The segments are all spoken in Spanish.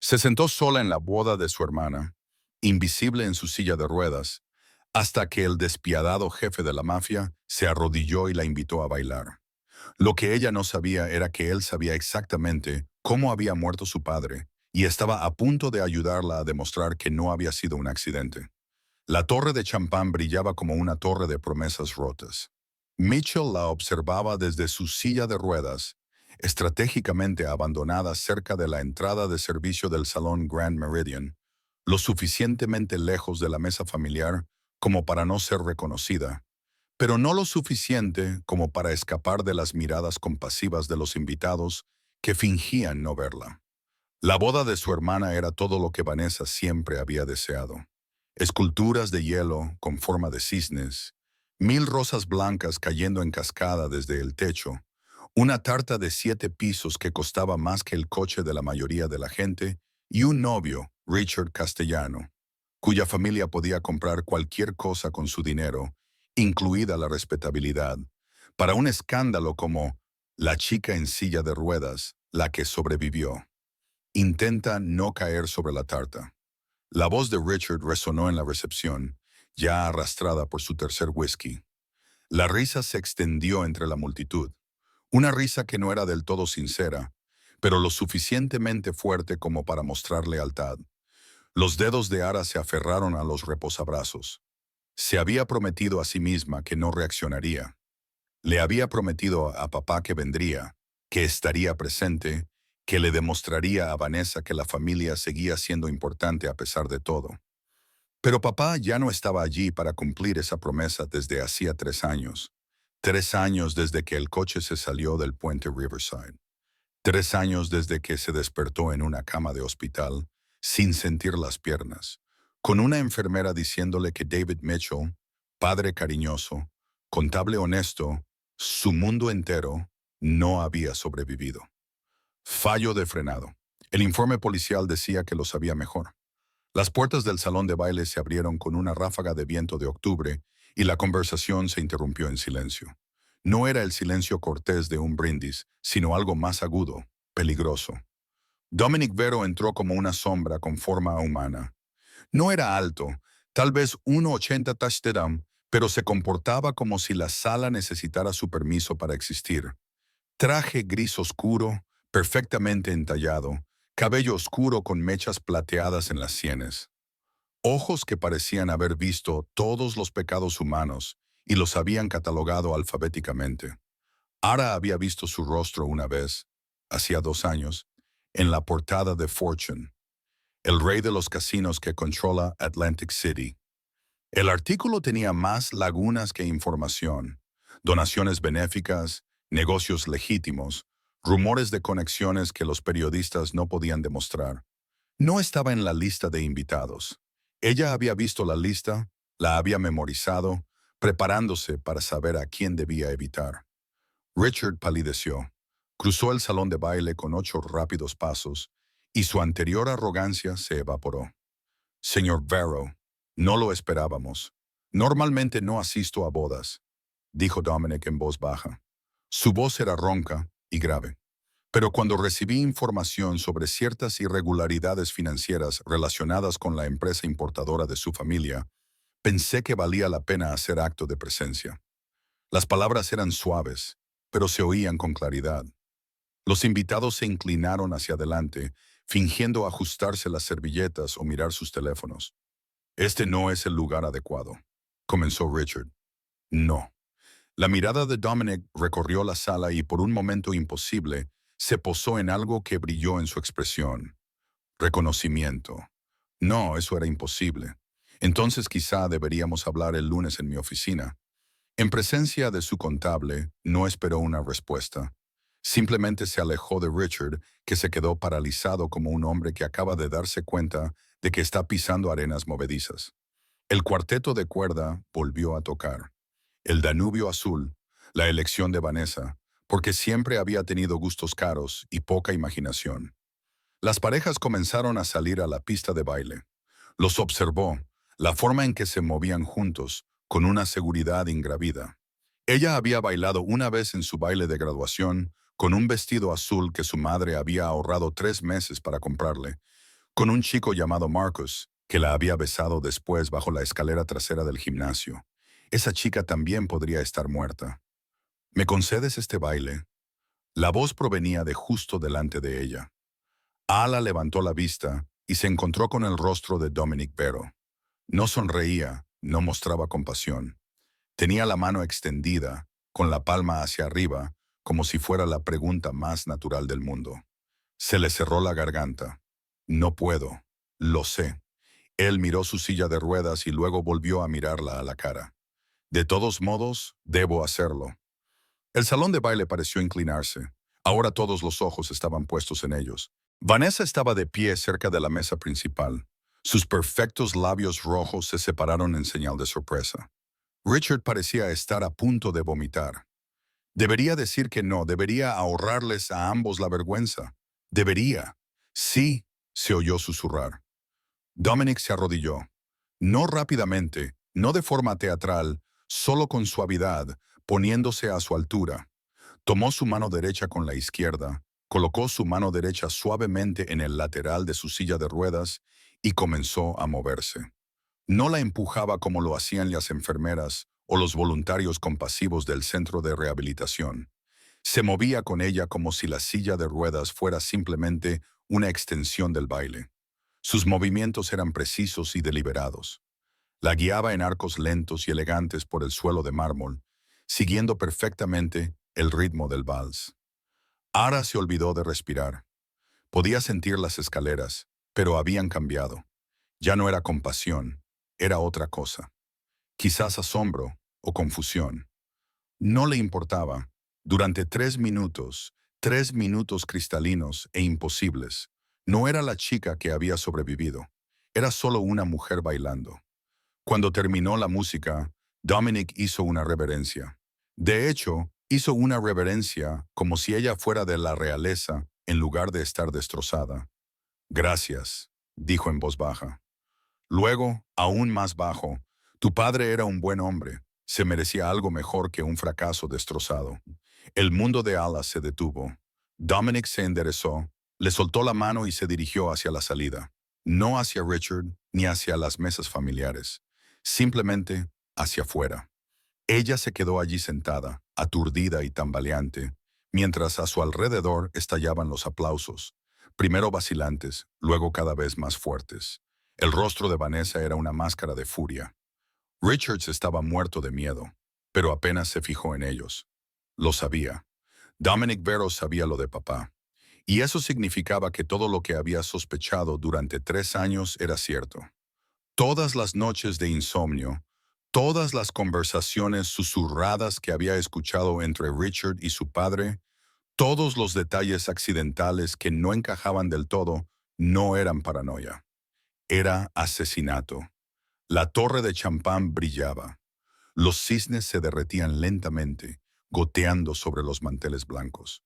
Se sentó sola en la boda de su hermana, invisible en su silla de ruedas, hasta que el despiadado jefe de la mafia se arrodilló y la invitó a bailar. Lo que ella no sabía era que él sabía exactamente cómo había muerto su padre y estaba a punto de ayudarla a demostrar que no había sido un accidente. La torre de champán brillaba como una torre de promesas rotas. Mitchell la observaba desde su silla de ruedas, estratégicamente abandonada cerca de la entrada de servicio del salón Grand Meridian, lo suficientemente lejos de la mesa familiar como para no ser reconocida, pero no lo suficiente como para escapar de las miradas compasivas de los invitados que fingían no verla. La boda de su hermana era todo lo que Vanessa siempre había deseado. Esculturas de hielo con forma de cisnes, 1000 rosas blancas cayendo en cascada desde el techo, una tarta de 7 pisos que costaba más que el coche de la mayoría de la gente y un novio, Richard Castellano, cuya familia podía comprar cualquier cosa con su dinero, incluida la respetabilidad, para un escándalo como la chica en silla de ruedas, la que sobrevivió. Intenta no caer sobre la tarta. La voz de Richard resonó en la recepción, ya arrastrada por su tercer whisky. La risa se extendió entre la multitud, una risa que no era del todo sincera, pero lo suficientemente fuerte como para mostrar lealtad. Los dedos de Ara se aferraron a los reposabrazos. Se había prometido a sí misma que no reaccionaría. Le había prometido a papá que vendría, que estaría presente, que le demostraría a Vanessa que la familia seguía siendo importante a pesar de todo. Pero papá ya no estaba allí para cumplir esa promesa desde hacía 3 años. 3 años desde que el coche se salió del puente Riverside. 3 años desde que se despertó en una cama de hospital, sin sentir las piernas, con una enfermera diciéndole que David Mitchell, padre cariñoso, contable honesto, su mundo entero, no había sobrevivido. Fallo de frenado. El informe policial decía que lo sabía mejor. Las puertas del salón de baile se abrieron con una ráfaga de viento de octubre y la conversación se interrumpió en silencio. No era el silencio cortés de un brindis, sino algo más agudo, peligroso. Dominic Vero entró como una sombra con forma humana. No era alto, tal vez 1,80 touchdown, pero se comportaba como si la sala necesitara su permiso para existir. Traje gris oscuro, perfectamente entallado, cabello oscuro con mechas plateadas en las sienes. Ojos que parecían haber visto todos los pecados humanos y los habían catalogado alfabéticamente. Ara había visto su rostro una vez, hacía 2 años, en la portada de Fortune, el rey de los casinos que controla Atlantic City. El artículo tenía más lagunas que información, donaciones benéficas, negocios legítimos, rumores de conexiones que los periodistas no podían demostrar. No estaba en la lista de invitados. Ella había visto la lista, la había memorizado, preparándose para saber a quién debía evitar. Richard palideció, cruzó el salón de baile con 8 rápidos pasos, y su anterior arrogancia se evaporó. Señor Vero, no lo esperábamos. Normalmente no asisto a bodas, dijo Dominic en voz baja. Su voz era ronca y grave. Pero cuando recibí información sobre ciertas irregularidades financieras relacionadas con la empresa importadora de su familia, pensé que valía la pena hacer acto de presencia. Las palabras eran suaves, pero se oían con claridad. Los invitados se inclinaron hacia adelante, fingiendo ajustarse las servilletas o mirar sus teléfonos. Este no es el lugar adecuado, comenzó Richard. No. La mirada de Dominic recorrió la sala y por un momento imposible se posó en algo que brilló en su expresión. Reconocimiento. No, eso era imposible. Entonces quizá deberíamos hablar el lunes en mi oficina. En presencia de su contable, no esperó una respuesta. Simplemente se alejó de Richard, que se quedó paralizado como un hombre que acaba de darse cuenta de que está pisando arenas movedizas. El cuarteto de cuerda volvió a tocar. El Danubio Azul, la elección de Vanessa, porque siempre había tenido gustos caros y poca imaginación. Las parejas comenzaron a salir a la pista de baile. Los observó, la forma en que se movían juntos, con una seguridad ingravida. Ella había bailado una vez en su baile de graduación, con un vestido azul que su madre había ahorrado 3 meses para comprarle, con un chico llamado Marcus, que la había besado después bajo la escalera trasera del gimnasio. Esa chica también podría estar muerta. ¿Me concedes este baile? La voz provenía de justo delante de ella. Ala levantó la vista y se encontró con el rostro de Dominic Vero. No sonreía, no mostraba compasión. Tenía la mano extendida, con la palma hacia arriba, como si fuera la pregunta más natural del mundo. Se le cerró la garganta. No puedo. Lo sé. Él miró su silla de ruedas y luego volvió a mirarla a la cara. De todos modos, debo hacerlo. El salón de baile pareció inclinarse. Ahora todos los ojos estaban puestos en ellos. Vanessa estaba de pie cerca de la mesa principal. Sus perfectos labios rojos se separaron en señal de sorpresa. Richard parecía estar a punto de vomitar. Debería decir que no, debería ahorrarles a ambos la vergüenza. Debería. Sí, se oyó susurrar. Dominic se arrodilló. No rápidamente, no de forma teatral, solo con suavidad, poniéndose a su altura. Tomó su mano derecha con la izquierda, colocó su mano derecha suavemente en el lateral de su silla de ruedas y comenzó a moverse. No la empujaba como lo hacían las enfermeras o los voluntarios compasivos del centro de rehabilitación. Se movía con ella como si la silla de ruedas fuera simplemente una extensión del baile. Sus movimientos eran precisos y deliberados. La guiaba en arcos lentos y elegantes por el suelo de mármol, siguiendo perfectamente el ritmo del vals. Ara se olvidó de respirar. Podía sentir las escaleras, pero habían cambiado. Ya no era compasión, era otra cosa. Quizás asombro o confusión. No le importaba. Durante 3 minutos cristalinos e imposibles, no era la chica que había sobrevivido. Era solo una mujer bailando. Cuando terminó la música, Dominic hizo una reverencia. De hecho, hizo una reverencia como si ella fuera de la realeza en lugar de estar destrozada. Gracias, dijo en voz baja. Luego, aún más bajo, tu padre era un buen hombre. Se merecía algo mejor que un fracaso destrozado. El mundo de Alas se detuvo. Dominic se enderezó, le soltó la mano y se dirigió hacia la salida. No hacia Richard ni hacia las mesas familiares. Simplemente hacia afuera. Ella se quedó allí sentada, aturdida y tambaleante, mientras a su alrededor estallaban los aplausos, primero vacilantes, luego cada vez más fuertes. El rostro de Vanessa era una máscara de furia. Richards estaba muerto de miedo, pero apenas se fijó en ellos. Lo sabía. Dominic Vero sabía lo de papá. Y eso significaba que todo lo que había sospechado durante 3 años era cierto. Todas las noches de insomnio, todas las conversaciones susurradas que había escuchado entre Richard y su padre, todos los detalles accidentales que no encajaban del todo, no eran paranoia. Era asesinato. La torre de champán brillaba. Los cisnes se derretían lentamente, goteando sobre los manteles blancos.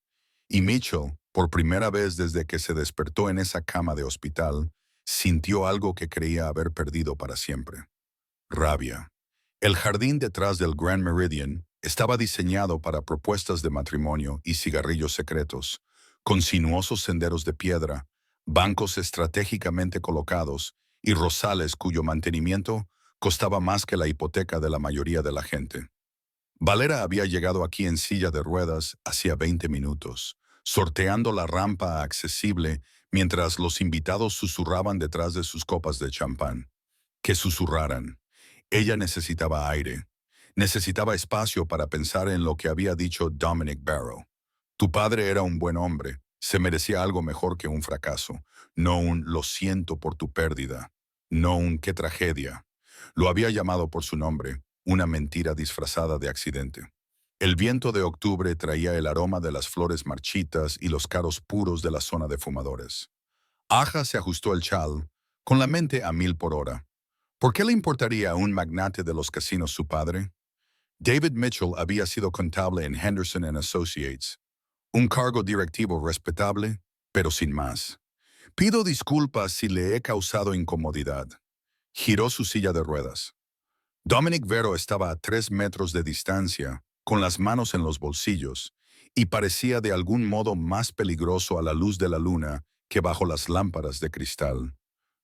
Y Mitchell, por primera vez desde que se despertó en esa cama de hospital, sintió algo que creía haber perdido para siempre. Rabia. El jardín detrás del Grand Meridian estaba diseñado para propuestas de matrimonio y cigarrillos secretos, con sinuosos senderos de piedra, bancos estratégicamente colocados y rosales cuyo mantenimiento costaba más que la hipoteca de la mayoría de la gente. Valera había llegado aquí en silla de ruedas hacía 20 minutos, sorteando la rampa accesible mientras los invitados susurraban detrás de sus copas de champán. Que susurraran. Ella necesitaba aire. Necesitaba espacio para pensar en lo que había dicho Dominic Barrow. Tu padre era un buen hombre. Se merecía algo mejor que un fracaso. No un lo siento por tu pérdida. No un qué tragedia. Lo había llamado por su nombre, una mentira disfrazada de accidente. El viento de octubre traía el aroma de las flores marchitas y los caros puros de la zona de fumadores. Aja se ajustó el chal, con la mente a 1000 por hora. ¿Por qué le importaría a un magnate de los casinos su padre? David Mitchell había sido contable en Henderson and Associates, un cargo directivo respetable, pero sin más. Pido disculpas si le he causado incomodidad. Giró su silla de ruedas. Dominic Vero estaba a 3 metros de distancia, con las manos en los bolsillos, y parecía de algún modo más peligroso a la luz de la luna que bajo las lámparas de cristal.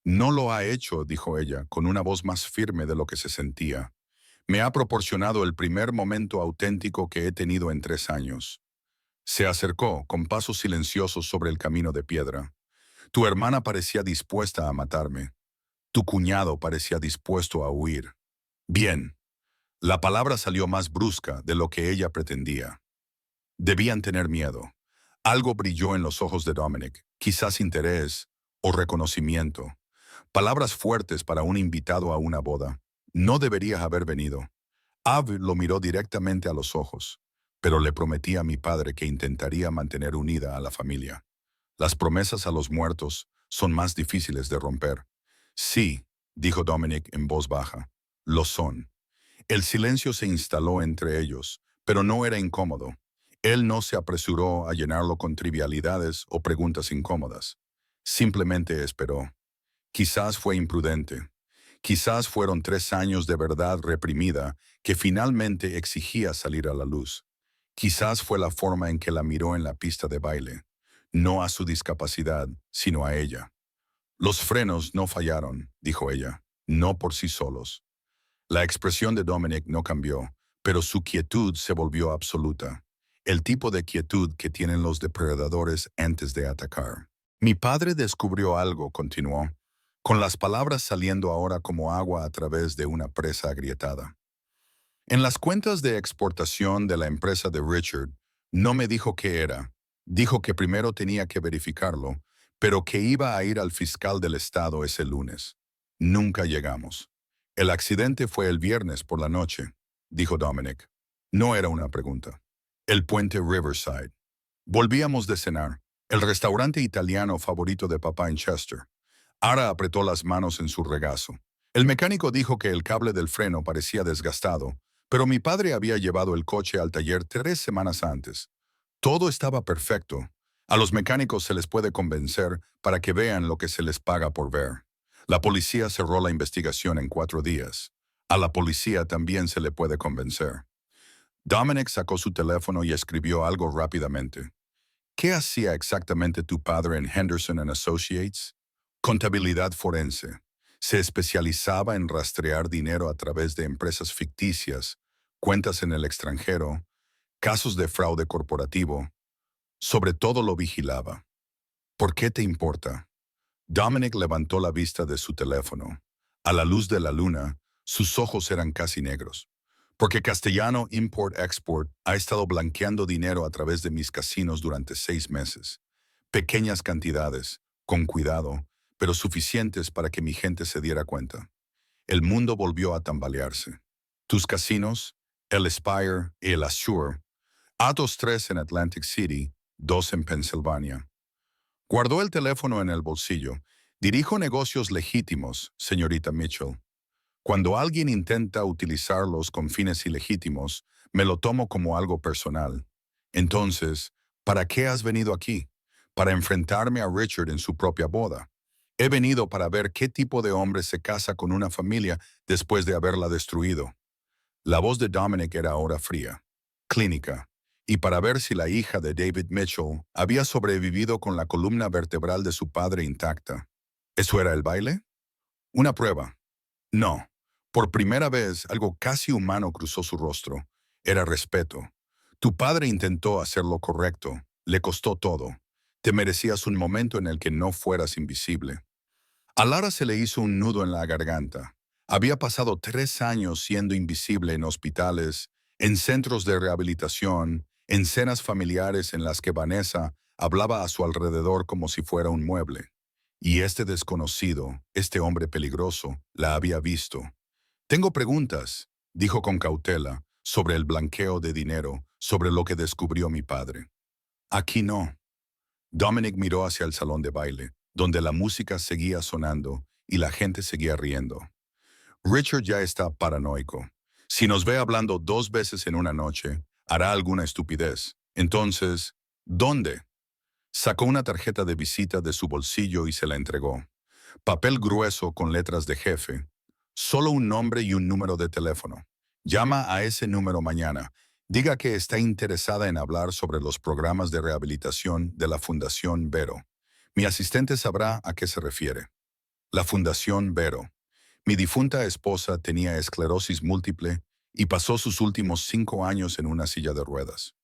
No lo ha hecho, dijo ella, con una voz más firme de lo que se sentía. Me ha proporcionado el primer momento auténtico que he tenido en 3 años. Se acercó, con pasos silenciosos sobre el camino de piedra. Tu hermana parecía dispuesta a matarme. Tu cuñado parecía dispuesto a huir. Bien. La palabra salió más brusca de lo que ella pretendía. Debían tener miedo. Algo brilló en los ojos de Dominic, quizás interés o reconocimiento. Palabras fuertes para un invitado a una boda. No deberías haber venido. Ab lo miró directamente a los ojos, pero le prometí a mi padre que intentaría mantener unida a la familia. Las promesas a los muertos son más difíciles de romper. Sí, dijo Dominic en voz baja, lo son. El silencio se instaló entre ellos, pero no era incómodo. Él no se apresuró a llenarlo con trivialidades o preguntas incómodas. Simplemente esperó. Quizás fue imprudente. Quizás fueron 3 años de verdad reprimida que finalmente exigía salir a la luz. Quizás fue la forma en que la miró en la pista de baile. No a su discapacidad, sino a ella. Los frenos no fallaron, dijo ella, no por sí solos. La expresión de Dominic no cambió, pero su quietud se volvió absoluta. El tipo de quietud que tienen los depredadores antes de atacar. Mi padre descubrió algo, continuó, con las palabras saliendo ahora como agua a través de una presa agrietada. En las cuentas de exportación de la empresa de Richard, no me dijo qué era. Dijo que primero tenía que verificarlo, pero que iba a ir al fiscal del estado ese lunes. Nunca llegamos. El accidente fue el viernes por la noche, dijo Dominic. No era una pregunta. El puente Riverside. Volvíamos de cenar, el restaurante italiano favorito de papá en Chester. Ara apretó las manos en su regazo. El mecánico dijo que el cable del freno parecía desgastado, pero mi padre había llevado el coche al taller 3 semanas antes. Todo estaba perfecto. A los mecánicos se les puede convencer para que vean lo que se les paga por ver. La policía cerró la investigación en 4 días. A la policía también se le puede convencer. Dominic sacó su teléfono y escribió algo rápidamente. ¿Qué hacía exactamente tu padre en Henderson and Associates? Contabilidad forense. Se especializaba en rastrear dinero a través de empresas ficticias, cuentas en el extranjero, casos de fraude corporativo. Sobre todo lo vigilaba. ¿Por qué te importa? Dominic levantó la vista de su teléfono. A la luz de la luna, sus ojos eran casi negros. Porque Castellano Import-Export ha estado blanqueando dinero a través de mis casinos durante 6 meses. Pequeñas cantidades, con cuidado, pero suficientes para que mi gente se diera cuenta. El mundo volvió a tambalearse. Tus casinos, el Aspire y el Assure, Atos 3 en Atlantic City, 2 en Pensilvania. Guardó el teléfono en el bolsillo. Dirijo negocios legítimos, señorita Mitchell. Cuando alguien intenta utilizarlos con fines ilegítimos, me lo tomo como algo personal. Entonces, ¿para qué has venido aquí? Para enfrentarme a Richard en su propia boda. He venido para ver qué tipo de hombre se casa con una familia después de haberla destruido. La voz de Dominic era ahora fría, clínica, y para ver si la hija de David Mitchell había sobrevivido con la columna vertebral de su padre intacta. ¿Eso era el baile? Una prueba. No. Por primera vez, algo casi humano cruzó su rostro. Era respeto. Tu padre intentó hacer lo correcto. Le costó todo. Te merecías un momento en el que no fueras invisible. A Lara se le hizo un nudo en la garganta. Había pasado 3 años siendo invisible en hospitales, en centros de rehabilitación, en cenas familiares en las que Vanessa hablaba a su alrededor como si fuera un mueble. Y este desconocido, este hombre peligroso, la había visto. Tengo preguntas, dijo con cautela, sobre el blanqueo de dinero, sobre lo que descubrió mi padre. Aquí no. Dominic miró hacia el salón de baile, donde la música seguía sonando y la gente seguía riendo. Richard ya está paranoico. Si nos ve hablando 2 veces en una noche, hará alguna estupidez. Entonces, ¿dónde? Sacó una tarjeta de visita de su bolsillo y se la entregó. Papel grueso con letras de jefe. Solo un nombre y un número de teléfono. Llama a ese número mañana. Diga que está interesada en hablar sobre los programas de rehabilitación de la Fundación Vero. Mi asistente sabrá a qué se refiere. La Fundación Vero. Mi difunta esposa tenía esclerosis múltiple y pasó sus últimos 5 años en una silla de ruedas.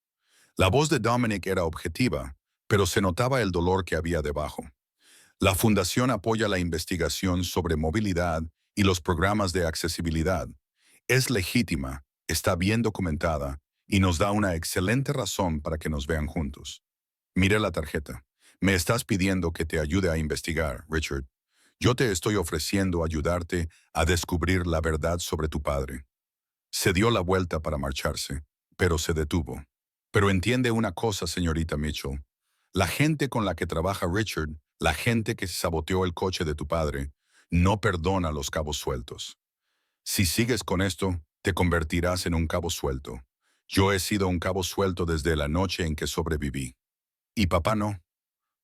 La voz de Dominic era objetiva, pero se notaba el dolor que había debajo. La Fundación apoya la investigación sobre movilidad y los programas de accesibilidad. Es legítima, está bien documentada y nos da una excelente razón para que nos vean juntos. Mire la tarjeta. Me estás pidiendo que te ayude a investigar, Richard. Yo te estoy ofreciendo ayudarte a descubrir la verdad sobre tu padre. Se dio la vuelta para marcharse, pero se detuvo. Pero entiende una cosa, señorita Mitchell. La gente con la que trabaja Richard, la gente que saboteó el coche de tu padre, no perdona los cabos sueltos. Si sigues con esto, te convertirás en un cabo suelto. Yo he sido un cabo suelto desde la noche en que sobreviví. Y papá no.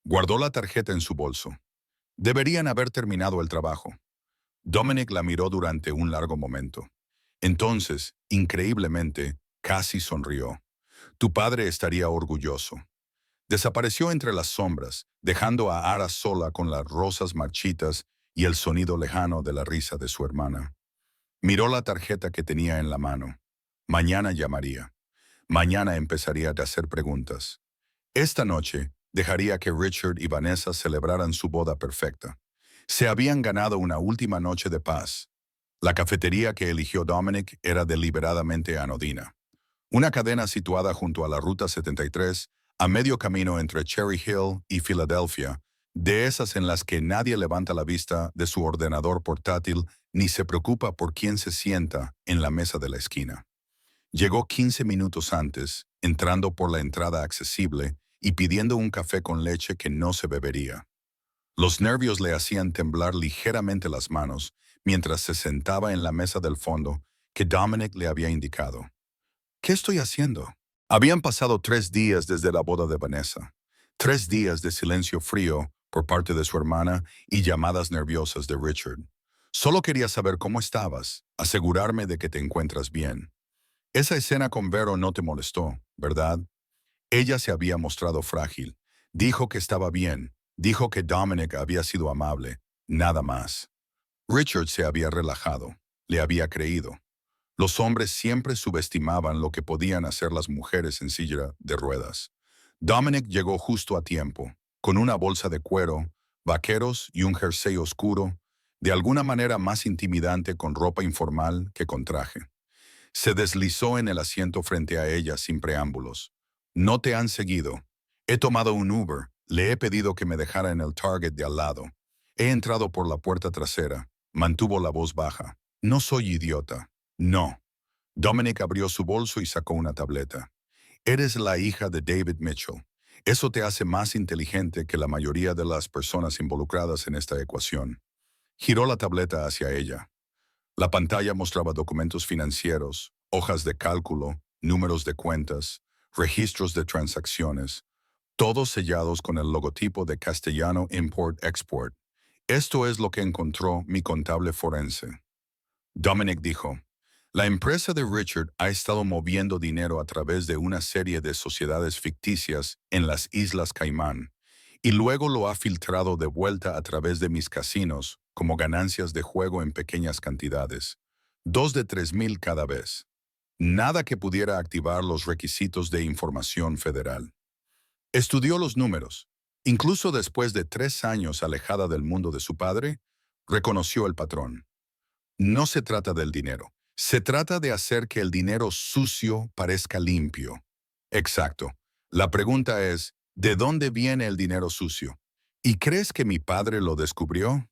Guardó la tarjeta en su bolso. Deberían haber terminado el trabajo. Dominic la miró durante un largo momento. Entonces, increíblemente, casi sonrió. Tu padre estaría orgulloso. Desapareció entre las sombras, dejando a Ara sola con las rosas marchitas y el sonido lejano de la risa de su hermana. Miró la tarjeta que tenía en la mano. Mañana llamaría. Mañana empezaría a hacer preguntas. Esta noche, dejaría que Richard y Vanessa celebraran su boda perfecta. Se habían ganado una última noche de paz. La cafetería que eligió Dominic era deliberadamente anodina. Una cadena situada junto a la Ruta 73, a medio camino entre Cherry Hill y Filadelfia, de esas en las que nadie levanta la vista de su ordenador portátil ni se preocupa por quién se sienta en la mesa de la esquina. Llegó 15 minutos antes, entrando por la entrada accesible y pidiendo un café con leche que no se bebería. Los nervios le hacían temblar ligeramente las manos mientras se sentaba en la mesa del fondo que Dominic le había indicado. ¿Qué estoy haciendo? Habían pasado 3 días desde la boda de Vanessa. 3 días de silencio frío por parte de su hermana y llamadas nerviosas de Richard. Solo quería saber cómo estabas, asegurarme de que te encuentras bien. Esa escena con Vero no te molestó, ¿verdad? Ella se había mostrado frágil. Dijo que estaba bien. Dijo que Dominic había sido amable. Nada más. Richard se había relajado. Le había creído. Los hombres siempre subestimaban lo que podían hacer las mujeres en silla de ruedas. Dominic llegó justo a tiempo, con una bolsa de cuero, vaqueros y un jersey oscuro, de alguna manera más intimidante con ropa informal que con traje. Se deslizó en el asiento frente a ella sin preámbulos. No te han seguido. He tomado un Uber. Le he pedido que me dejara en el Target de al lado. He entrado por la puerta trasera. Mantuvo la voz baja. No soy idiota. No. Dominic abrió su bolso y sacó una tableta. Eres la hija de David Mitchell. Eso te hace más inteligente que la mayoría de las personas involucradas en esta ecuación. Giró la tableta hacia ella. La pantalla mostraba documentos financieros, hojas de cálculo, números de cuentas, registros de transacciones, todos sellados con el logotipo de Castellano Import-Export. Esto es lo que encontró mi contable forense. Dominic dijo, la empresa de Richard ha estado moviendo dinero a través de una serie de sociedades ficticias en las Islas Caimán, y luego lo ha filtrado de vuelta a través de mis casinos como ganancias de juego en pequeñas cantidades, 2 de 3,000 cada vez. Nada que pudiera activar los requisitos de información federal. Estudió los números. Incluso después de 3 años alejada del mundo de su padre, reconoció el patrón. No se trata del dinero. Se trata de hacer que el dinero sucio parezca limpio. Exacto. La pregunta es, ¿de dónde viene el dinero sucio? ¿Y crees que mi padre lo descubrió?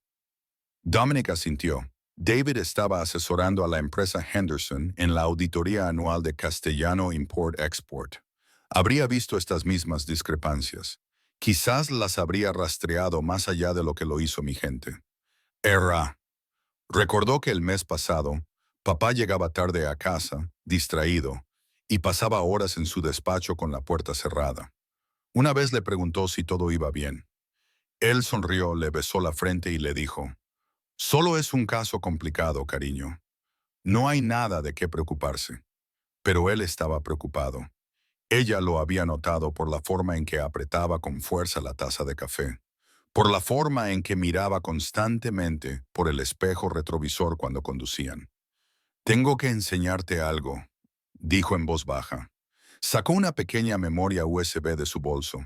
Dominic asintió. David estaba asesorando a la empresa Henderson en la auditoría anual de Castellano Import-Export. Habría visto estas mismas discrepancias. Quizás las habría rastreado más allá de lo que lo hizo mi gente. Erra. Recordó que el mes pasado, papá llegaba tarde a casa, distraído, y pasaba horas en su despacho con la puerta cerrada. Una vez le preguntó si todo iba bien. Él sonrió, le besó la frente y le dijo, solo es un caso complicado, cariño. No hay nada de qué preocuparse. Pero él estaba preocupado. Ella lo había notado por la forma en que apretaba con fuerza la taza de café, por la forma en que miraba constantemente por el espejo retrovisor cuando conducían. «Tengo que enseñarte algo», dijo en voz baja. Sacó una pequeña memoria USB de su bolso.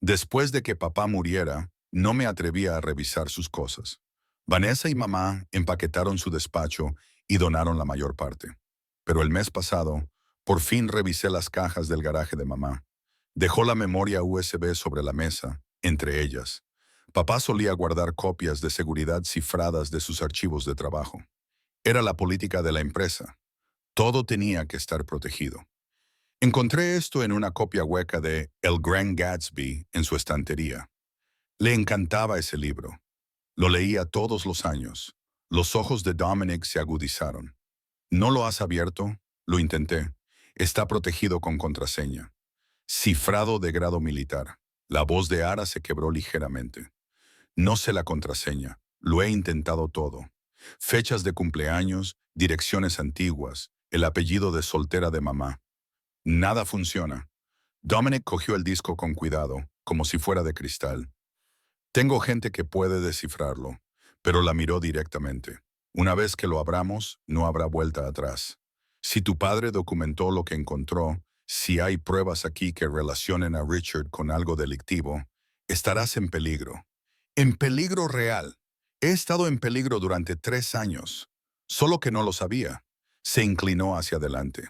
Después de que papá muriera, no me atrevía a revisar sus cosas. Vanessa y mamá empaquetaron su despacho y donaron la mayor parte. Pero el mes pasado, por fin revisé las cajas del garaje de mamá. Dejó la memoria USB sobre la mesa, entre ellas. Papá solía guardar copias de seguridad cifradas de sus archivos de trabajo. Era la política de la empresa. Todo tenía que estar protegido. Encontré esto en una copia hueca de El Gran Gatsby en su estantería. Le encantaba ese libro. Lo leía todos los años. Los ojos de Dominic se agudizaron. ¿No lo has abierto? Lo intenté. Está protegido con contraseña. Cifrado de grado militar. La voz de Ara se quebró ligeramente. No sé la contraseña. Lo he intentado todo. Fechas de cumpleaños, direcciones antiguas, el apellido de soltera de mamá. Nada funciona. Dominic cogió el disco con cuidado, como si fuera de cristal. Tengo gente que puede descifrarlo, pero la miró directamente. Una vez que lo abramos, no habrá vuelta atrás. Si tu padre documentó lo que encontró, si hay pruebas aquí que relacionen a Richard con algo delictivo, estarás en peligro. En peligro real. He estado en peligro durante 3 años. Solo que no lo sabía. Se inclinó hacia adelante.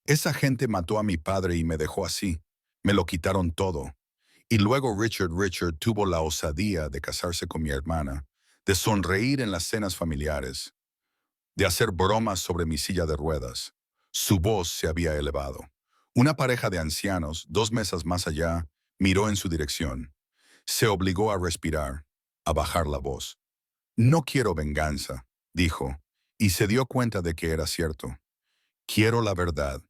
Esa gente mató a mi padre y me dejó así. Me lo quitaron todo. Y luego Richard tuvo la osadía de casarse con mi hermana, de sonreír en las cenas familiares, de hacer bromas sobre mi silla de ruedas. Su voz se había elevado. Una pareja de ancianos, 2 mesas más allá, miró en su dirección. Se obligó a respirar, a bajar la voz. «No quiero venganza», dijo, y se dio cuenta de que era cierto. «Quiero la verdad.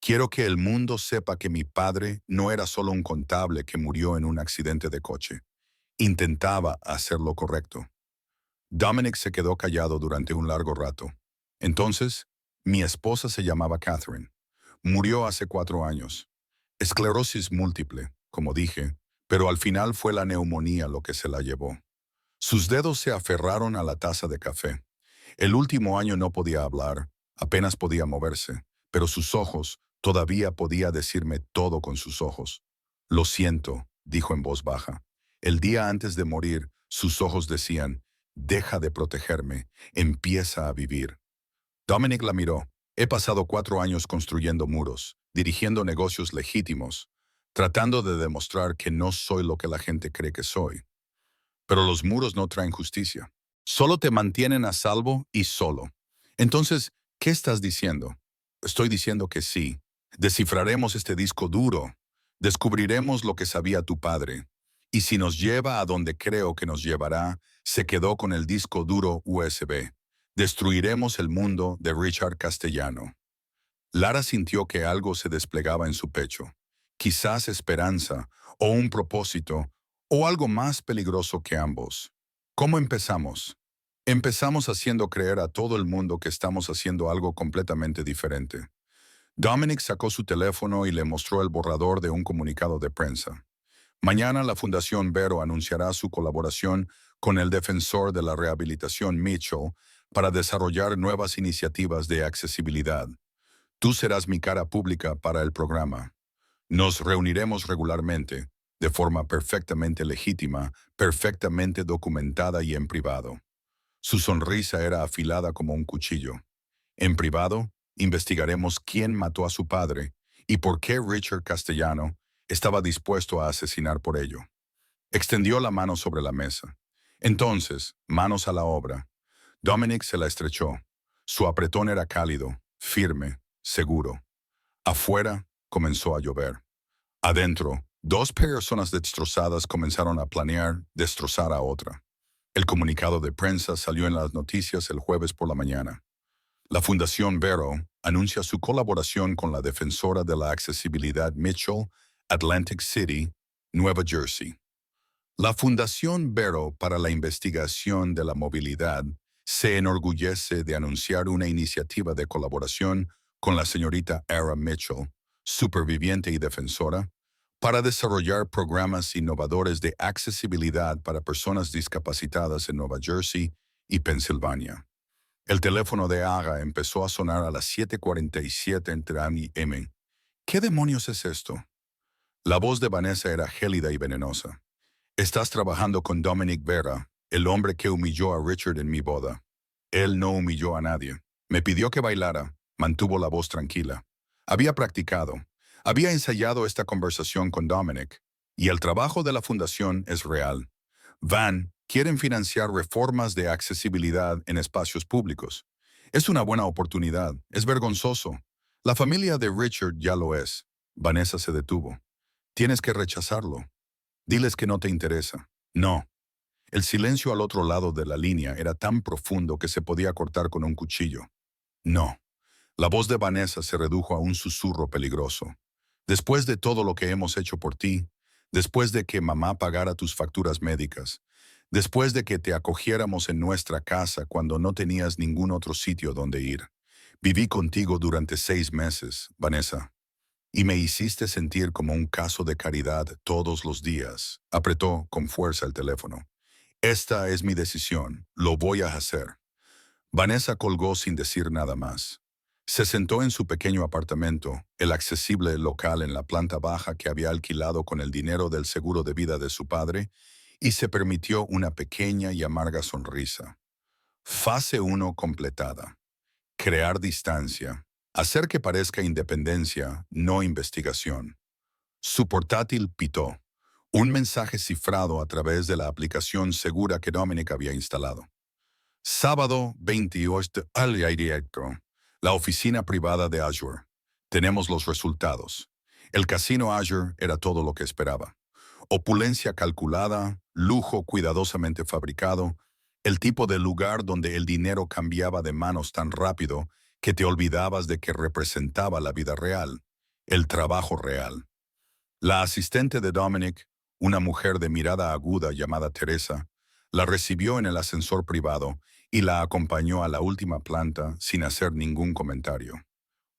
Quiero que el mundo sepa que mi padre no era solo un contable que murió en un accidente de coche. Intentaba hacer lo correcto». Dominic se quedó callado durante un largo rato. Entonces, mi esposa se llamaba Catherine. Murió hace 4 años. Esclerosis múltiple, como dije, pero al final fue la neumonía lo que se la llevó. Sus dedos se aferraron a la taza de café. El último año no podía hablar, apenas podía moverse, pero sus ojos, todavía podía decirme todo con sus ojos. «Lo siento», dijo en voz baja. El día antes de morir, sus ojos decían, «Deja de protegerme, empieza a vivir». Dominic la miró. He pasado 4 años construyendo muros, dirigiendo negocios legítimos, tratando de demostrar que no soy lo que la gente cree que soy. Pero los muros no traen justicia. Solo te mantienen a salvo y solo. Entonces, ¿qué estás diciendo? Estoy diciendo que sí. Descifraremos este disco duro. Descubriremos lo que sabía tu padre. Y si nos lleva a donde creo que nos llevará, se quedó con el disco duro USB. Destruiremos el mundo de Richard Castellano. Lara sintió que algo se desplegaba en su pecho. Quizás esperanza, o un propósito, o algo más peligroso que ambos. ¿Cómo empezamos? Empezamos haciendo creer a todo el mundo que estamos haciendo algo completamente diferente. Dominic sacó su teléfono y le mostró el borrador de un comunicado de prensa. Mañana la Fundación Vero anunciará su colaboración con el defensor de la rehabilitación Mitchell para desarrollar nuevas iniciativas de accesibilidad. Tú serás mi cara pública para el programa. Nos reuniremos regularmente, de forma perfectamente legítima, perfectamente documentada y en privado. Su sonrisa era afilada como un cuchillo. En privado, investigaremos quién mató a su padre y por qué Richard Castellano estaba dispuesto a asesinar por ello. Extendió la mano sobre la mesa. Entonces, manos a la obra. Dominic se la estrechó. Su apretón era cálido, firme, seguro. Afuera comenzó a llover. Adentro, 2 personas destrozadas comenzaron a planear destrozar a otra. El comunicado de prensa salió en las noticias el jueves por la mañana. La Fundación Vero anuncia su colaboración con la defensora de la accesibilidad Mitchell, Atlantic City, Nueva Jersey. La Fundación Vero para la Investigación de la Movilidad se enorgullece de anunciar una iniciativa de colaboración con la señorita Ara Mitchell, superviviente y defensora, para desarrollar programas innovadores de accesibilidad para personas discapacitadas en Nueva Jersey y Pensilvania. El teléfono de Aga empezó a sonar a las 7:47 entre AM. ¿Qué demonios es esto? La voz de Vanessa era gélida y venenosa. Estás trabajando con Dominic Vera, el hombre que humilló a Richard en mi boda. Él no humilló a nadie. Me pidió que bailara, mantuvo la voz tranquila. Había practicado, había ensayado esta conversación con Dominic, y el trabajo de la fundación es real. Van quieren financiar reformas de accesibilidad en espacios públicos. Es una buena oportunidad, es vergonzoso. La familia de Richard ya lo es. Vanessa se detuvo. Tienes que rechazarlo. Diles que no te interesa. No. El silencio al otro lado de la línea era tan profundo que se podía cortar con un cuchillo. No. La voz de Vanessa se redujo a un susurro peligroso. Después de todo lo que hemos hecho por ti, después de que mamá pagara tus facturas médicas, después de que te acogiéramos en nuestra casa cuando no tenías ningún otro sitio donde ir, viví contigo durante 6 meses, Vanessa. Y me hiciste sentir como un caso de caridad todos los días. Apretó con fuerza el teléfono. Esta es mi decisión. Lo voy a hacer. Vanessa colgó sin decir nada más. Se sentó en su pequeño apartamento, el accesible local en la planta baja que había alquilado con el dinero del seguro de vida de su padre, y se permitió una pequeña y amarga sonrisa. Fase 1 completada. Crear distancia. Hacer que parezca independencia, no investigación. Su portátil pitó. Un mensaje cifrado a través de la aplicación segura que Dominic había instalado. Sábado 28 al directo. La oficina privada de Azure. Tenemos los resultados. El casino Azure era todo lo que esperaba. Opulencia calculada, lujo cuidadosamente fabricado, el tipo de lugar donde el dinero cambiaba de manos tan rápido que te olvidabas de que representaba la vida real, el trabajo real. La asistente de Dominic, una mujer de mirada aguda llamada Teresa, la recibió en el ascensor privado y la acompañó a la última planta sin hacer ningún comentario.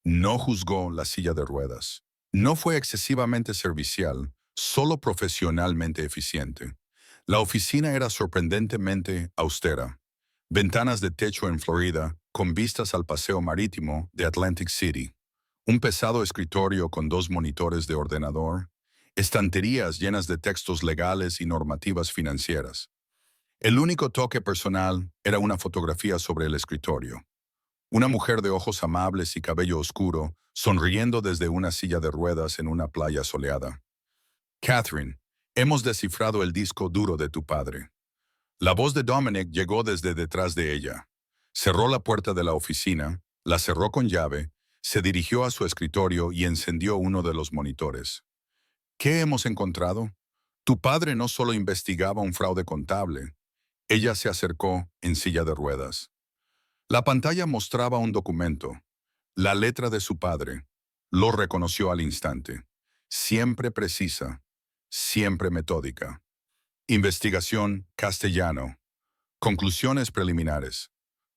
No juzgó la silla de ruedas. No fue excesivamente servicial, solo profesionalmente eficiente. La oficina era sorprendentemente austera. Ventanas de techo en Florida, con vistas al paseo marítimo de Atlantic City. Un pesado escritorio con 2 monitores de ordenador. Estanterías llenas de textos legales y normativas financieras. El único toque personal era una fotografía sobre el escritorio. Una mujer de ojos amables y cabello oscuro, sonriendo desde una silla de ruedas en una playa soleada. Catherine, hemos descifrado el disco duro de tu padre. La voz de Dominic llegó desde detrás de ella. Cerró la puerta de la oficina, la cerró con llave, se dirigió a su escritorio y encendió uno de los monitores. ¿Qué hemos encontrado? Tu padre no solo investigaba un fraude contable. Ella se acercó en silla de ruedas. La pantalla mostraba un documento, la letra de su padre. Lo reconoció al instante. Siempre precisa, siempre metódica. Investigación Castellano. Conclusiones preliminares.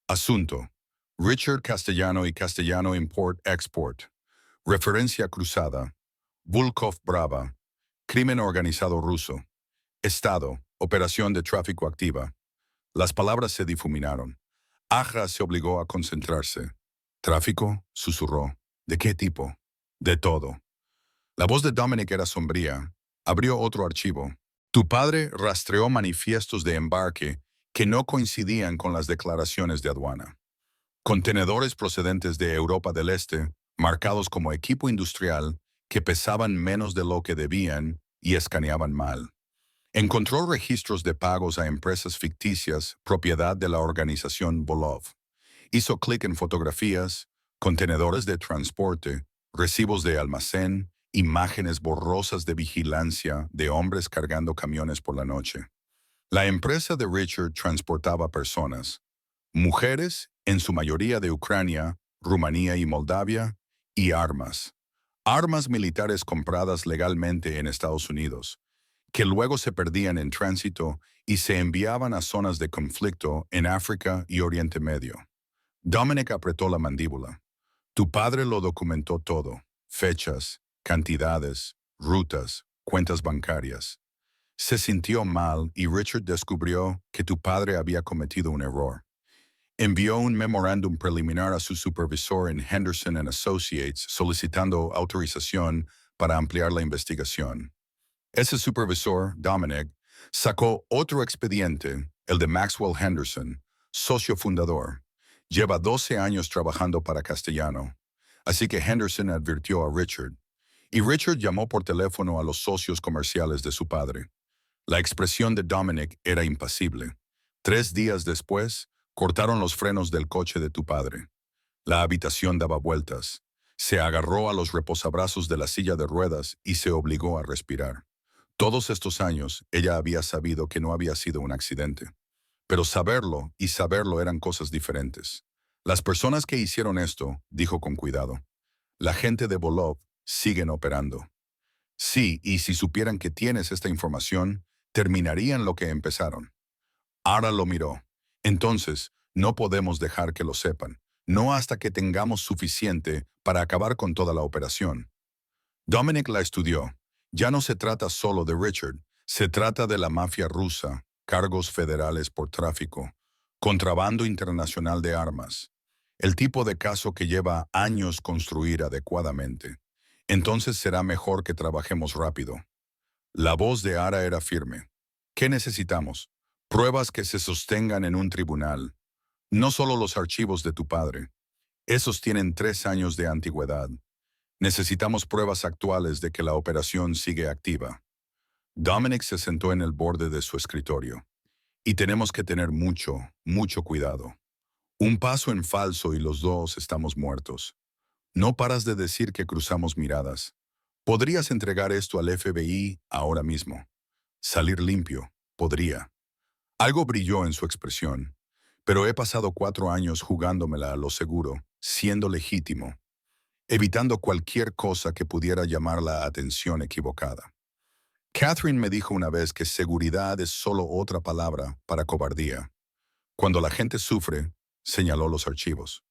Asunto. Richard Castellano y Castellano Import-Export. Referencia cruzada. Volkov Brava. Crimen organizado ruso. Estado. Operación de tráfico activa. Las palabras se difuminaron. Aja se obligó a concentrarse. ¿Tráfico? Susurró. ¿De qué tipo? De todo. La voz de Dominic era sombría. Abrió otro archivo. Tu padre rastreó manifiestos de embarque que no coincidían con las declaraciones de aduana. Contenedores procedentes de Europa del Este, marcados como equipo industrial, que pesaban menos de lo que debían y escaneaban mal. Encontró registros de pagos a empresas ficticias, propiedad de la organización Volov. Hizo clic en fotografías, contenedores de transporte, recibos de almacén, imágenes borrosas de vigilancia de hombres cargando camiones por la noche. La empresa de Richard transportaba personas, mujeres, en su mayoría de Ucrania, Rumanía y Moldavia, y armas. Armas militares compradas legalmente en Estados Unidos, que luego se perdían en tránsito y se enviaban a zonas de conflicto en África y Oriente Medio. Dominic apretó la mandíbula. Tu padre lo documentó todo, fechas, cantidades, rutas, cuentas bancarias. Se sintió mal y Richard descubrió que tu padre había cometido un error. Envió un memorándum preliminar a su supervisor en Henderson and Associates solicitando autorización para ampliar la investigación. Ese supervisor, Dominic, sacó otro expediente, el de Maxwell Henderson, socio fundador. Lleva 12 años trabajando para Castellano. Así que Henderson advirtió a Richard, y Richard llamó por teléfono a los socios comerciales de su padre. La expresión de Dominic era impasible. 3 días después, cortaron los frenos del coche de tu padre. La habitación daba vueltas. Se agarró a los reposabrazos de la silla de ruedas y se obligó a respirar. Todos estos años, ella había sabido que no había sido un accidente. Pero saberlo y saberlo eran cosas diferentes. Las personas que hicieron esto, dijo con cuidado, la gente de Volov siguen operando. Sí, y si supieran que tienes esta información, terminarían lo que empezaron. Ara lo miró. Entonces, no podemos dejar que lo sepan, no hasta que tengamos suficiente para acabar con toda la operación. Dominic la estudió. Ya no se trata solo de Richard, se trata de la mafia rusa, cargos federales por tráfico, contrabando internacional de armas, el tipo de caso que lleva años construir adecuadamente. Entonces será mejor que trabajemos rápido. La voz de Ara era firme. ¿Qué necesitamos? Pruebas que se sostengan en un tribunal. No solo los archivos de tu padre. Esos tienen 3 años de antigüedad. Necesitamos pruebas actuales de que la operación sigue activa. Dominic se sentó en el borde de su escritorio. Y tenemos que tener mucho, mucho cuidado. Un paso en falso y los dos estamos muertos. No paras de decir que cruzamos miradas. Podrías entregar esto al FBI ahora mismo. Salir limpio, podría. Algo brilló en su expresión. Pero he pasado 4 años jugándomela a lo seguro, siendo legítimo, evitando cualquier cosa que pudiera llamar la atención equivocada. Catherine me dijo una vez que seguridad es solo otra palabra para cobardía. Cuando la gente sufre, señaló los archivos.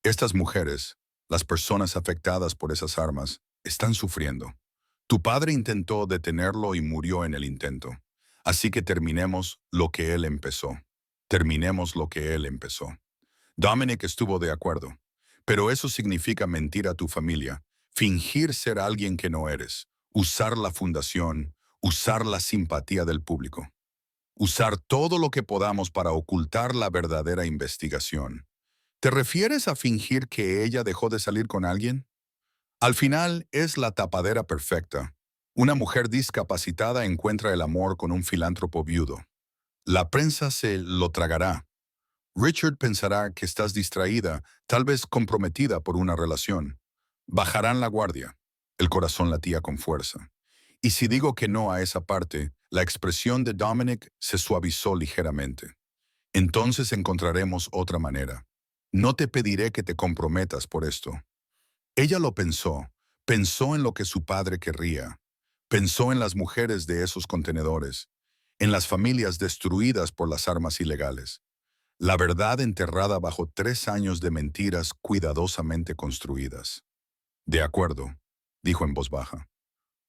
Estas mujeres, las personas afectadas por esas armas, están sufriendo. Tu padre intentó detenerlo y murió en el intento. Así que terminemos lo que él empezó. Terminemos lo que él empezó. Dominic estuvo de acuerdo. Pero eso significa mentir a tu familia, fingir ser alguien que no eres, usar la fundación, usar la simpatía del público, usar todo lo que podamos para ocultar la verdadera investigación. ¿Te refieres a fingir que ella dejó de salir con alguien? Al final es la tapadera perfecta. Una mujer discapacitada encuentra el amor con un filántropo viudo. La prensa se lo tragará. Richard pensará que estás distraída, tal vez comprometida por una relación. Bajarán la guardia. El corazón latía con fuerza. Y si digo que no a esa parte, la expresión de Dominic se suavizó ligeramente. Entonces encontraremos otra manera. No te pediré que te comprometas por esto. Ella lo pensó en lo que su padre querría, pensó en las mujeres de esos contenedores, en las familias destruidas por las armas ilegales. La verdad enterrada bajo 3 años de mentiras cuidadosamente construidas. De acuerdo, dijo en voz baja.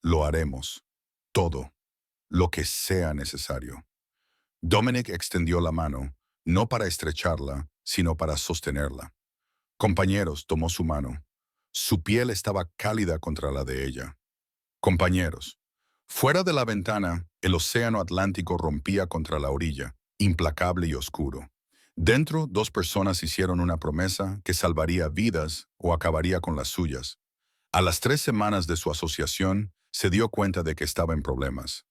Lo haremos. Todo. Lo que sea necesario. Dominic extendió la mano, no para estrecharla, sino para sostenerla. Compañeros, tomó su mano. Su piel estaba cálida contra la de ella. Compañeros. Fuera de la ventana, el océano Atlántico rompía contra la orilla, implacable y oscuro. Dentro, 2 personas hicieron una promesa que salvaría vidas o acabaría con las suyas. A las 3 semanas de su asociación, se dio cuenta de que estaba en problemas.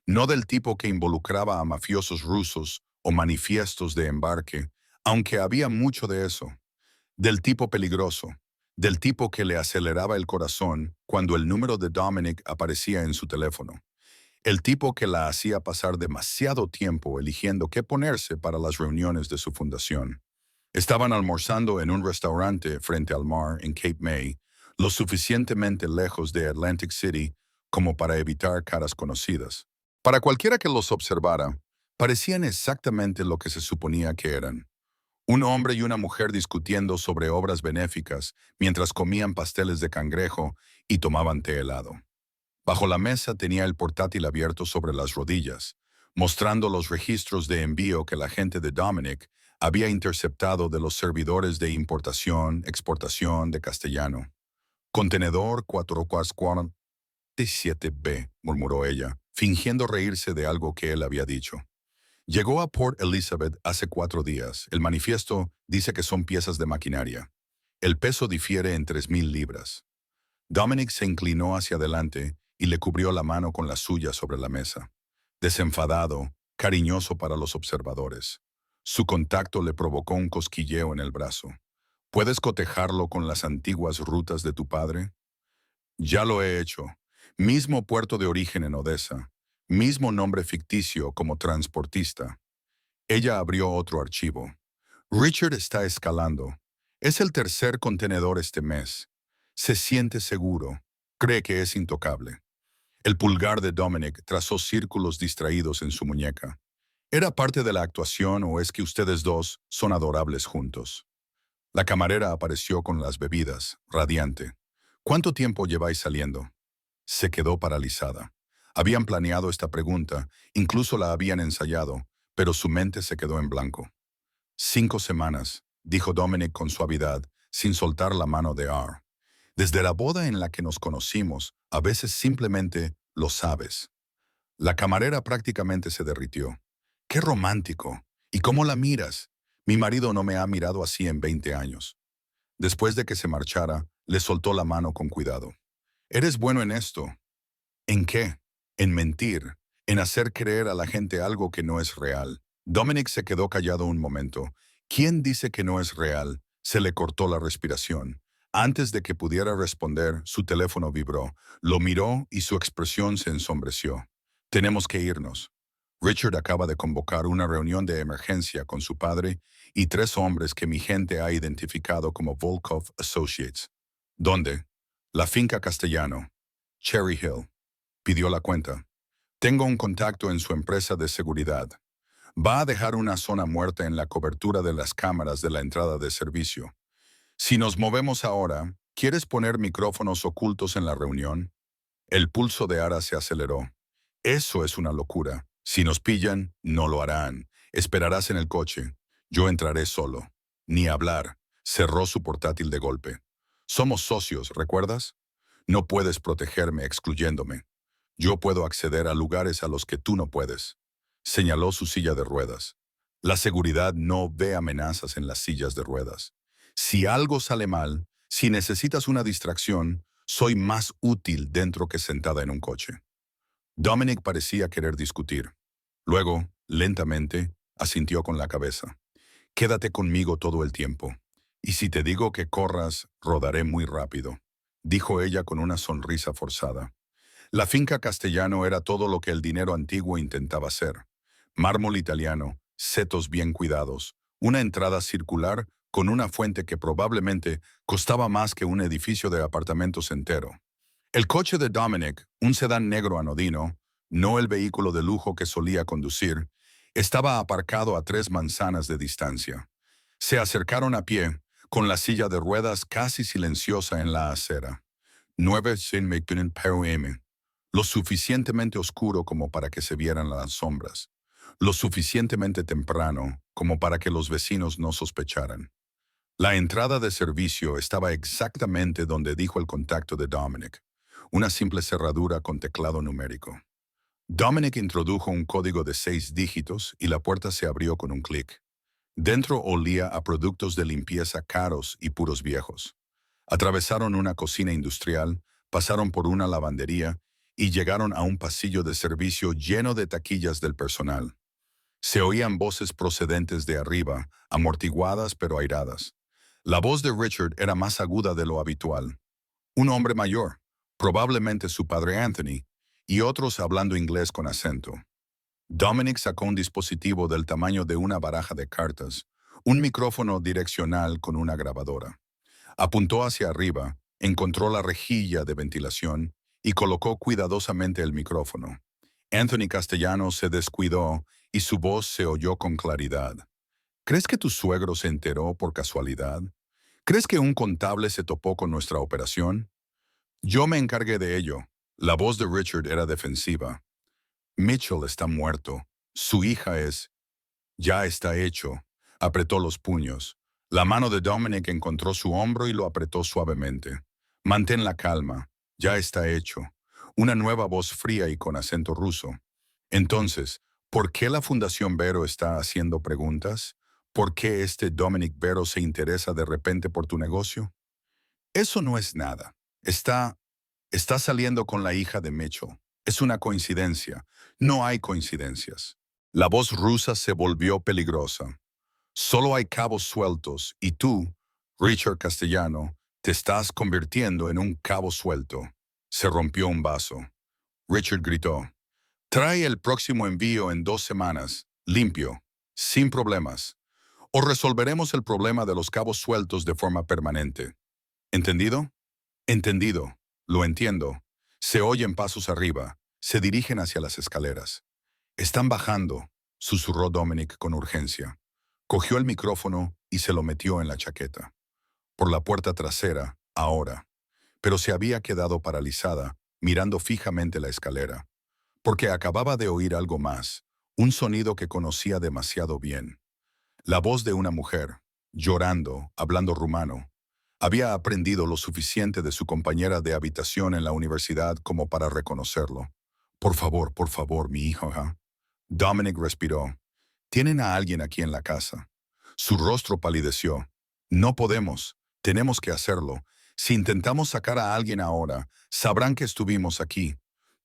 No del tipo que involucraba a mafiosos rusos o manifiestos de embarque, aunque había mucho de eso. Del tipo peligroso, del tipo que le aceleraba el corazón cuando el número de Dominic aparecía en su teléfono. El tipo que la hacía pasar demasiado tiempo eligiendo qué ponerse para las reuniones de su fundación. Estaban almorzando en un restaurante frente al mar en Cape May, lo suficientemente lejos de Atlantic City como para evitar caras conocidas. Para cualquiera que los observara, parecían exactamente lo que se suponía que eran. Un hombre y una mujer discutiendo sobre obras benéficas mientras comían pasteles de cangrejo y tomaban té helado. Bajo la mesa tenía el portátil abierto sobre las rodillas, mostrando los registros de envío que la gente de Dominic había interceptado de los servidores de importación-exportación de Castellano. Contenedor 4447B, murmuró ella, fingiendo reírse de algo que él había dicho. Llegó a Port Elizabeth hace 4 días. El manifiesto dice que son piezas de maquinaria. El peso difiere en 3.000 libras. Dominic se inclinó hacia adelante y le cubrió la mano con la suya sobre la mesa. Desenfadado, cariñoso para los observadores. Su contacto le provocó un cosquilleo en el brazo. ¿Puedes cotejarlo con las antiguas rutas de tu padre? Ya lo he hecho. Mismo puerto de origen en Odessa. Mismo nombre ficticio como transportista. Ella abrió otro archivo. Richard está escalando. Es el tercer contenedor este mes. Se siente seguro. Cree que es intocable. El pulgar de Dominic trazó círculos distraídos en su muñeca. ¿Era parte de la actuación o es que ustedes dos son adorables juntos? La camarera apareció con las bebidas, radiante. ¿Cuánto tiempo lleváis saliendo? Se quedó paralizada. Habían planeado esta pregunta, incluso la habían ensayado, pero su mente se quedó en blanco. 5 semanas, dijo Dominic con suavidad, sin soltar la mano de R. Desde la boda en la que nos conocimos, a veces simplemente lo sabes. La camarera prácticamente se derritió. ¡Qué romántico! ¿Y cómo la miras? Mi marido no me ha mirado así en 20 años. Después de que se marchara, le soltó la mano con cuidado. Eres bueno en esto. ¿En qué? En mentir, en hacer creer a la gente algo que no es real. Dominic se quedó callado un momento. ¿Quién dice que no es real? Se le cortó la respiración. Antes de que pudiera responder, su teléfono vibró. Lo miró y su expresión se ensombreció. Tenemos que irnos. Richard acaba de convocar una reunión de emergencia con su padre y 3 hombres que mi gente ha identificado como Volkov Associates. ¿Dónde? La finca Castellano. Cherry Hill. Pidió la cuenta. Tengo un contacto en su empresa de seguridad. Va a dejar una zona muerta en la cobertura de las cámaras de la entrada de servicio. Si nos movemos ahora, ¿quieres poner micrófonos ocultos en la reunión? El pulso de Ara se aceleró. Eso es una locura. Si nos pillan, no lo harán. Esperarás en el coche. Yo entraré solo. Ni hablar. Cerró su portátil de golpe. Somos socios, ¿recuerdas? No puedes protegerme excluyéndome. Yo puedo acceder a lugares a los que tú no puedes. Señaló su silla de ruedas. La seguridad no ve amenazas en las sillas de ruedas. Si algo sale mal, si necesitas una distracción, soy más útil dentro que sentada en un coche. Dominic parecía querer discutir. Luego, lentamente, asintió con la cabeza. Quédate conmigo todo el tiempo. Y si te digo que corras, rodaré muy rápido, dijo ella con una sonrisa forzada. La finca Castellano era todo lo que el dinero antiguo intentaba ser. Mármol italiano, setos bien cuidados, una entrada circular con una fuente que probablemente costaba más que un edificio de apartamentos entero. El coche de Dominic, un sedán negro anodino, no el vehículo de lujo que solía conducir, estaba aparcado a 3 manzanas de distancia. Se acercaron a pie, con la silla de ruedas casi silenciosa en la acera. 9 p.m. Lo suficientemente oscuro como para que se vieran las sombras. Lo suficientemente temprano como para que los vecinos no sospecharan. La entrada de servicio estaba exactamente donde dijo el contacto de Dominic, una simple cerradura con teclado numérico. Dominic introdujo un código de 6 dígitos y la puerta se abrió con un clic. Dentro olía a productos de limpieza caros y puros viejos. Atravesaron una cocina industrial, pasaron por una lavandería y llegaron a un pasillo de servicio lleno de taquillas del personal. Se oían voces procedentes de arriba, amortiguadas pero airadas. La voz de Richard era más aguda de lo habitual. Un hombre mayor, probablemente su padre Anthony, y otros hablando inglés con acento. Dominic sacó un dispositivo del tamaño de una baraja de cartas, un micrófono direccional con una grabadora. Apuntó hacia arriba, encontró la rejilla de ventilación y colocó cuidadosamente el micrófono. Anthony Castellano se descuidó y su voz se oyó con claridad. ¿Crees que tu suegro se enteró por casualidad? ¿Crees que un contable se topó con nuestra operación? Yo me encargué de ello. La voz de Richard era defensiva. Mitchell está muerto. Su hija es... Ya está hecho. Apretó los puños. La mano de Dominic encontró su hombro y lo apretó suavemente. Mantén la calma. Ya está hecho. Una nueva voz fría y con acento ruso. Entonces, ¿por qué la Fundación Vero está haciendo preguntas? ¿Por qué este Dominic Vero se interesa de repente por tu negocio? Eso no es nada. Está saliendo con la hija de Mitchell. Es una coincidencia. No hay coincidencias. La voz rusa se volvió peligrosa. Solo hay cabos sueltos y tú, Richard Castellano, te estás convirtiendo en un cabo suelto. Se rompió un vaso. Richard gritó. Trae el próximo envío en 2 semanas, limpio, sin problemas. O resolveremos el problema de los cabos sueltos de forma permanente. ¿Entendido? Entendido. Lo entiendo. Se oyen pasos arriba. Se dirigen hacia las escaleras. Están bajando, susurró Dominic con urgencia. Cogió el micrófono y se lo metió en la chaqueta. Por la puerta trasera, ahora. Pero se había quedado paralizada, mirando fijamente la escalera. Porque acababa de oír algo más, un sonido que conocía demasiado bien. La voz de una mujer, llorando, hablando rumano. Había aprendido lo suficiente de su compañera de habitación en la universidad como para reconocerlo. Por favor, mi hija. Dominic respiró. Tienen a alguien aquí en la casa. Su rostro palideció. No podemos. Tenemos que hacerlo. Si intentamos sacar a alguien ahora, sabrán que estuvimos aquí.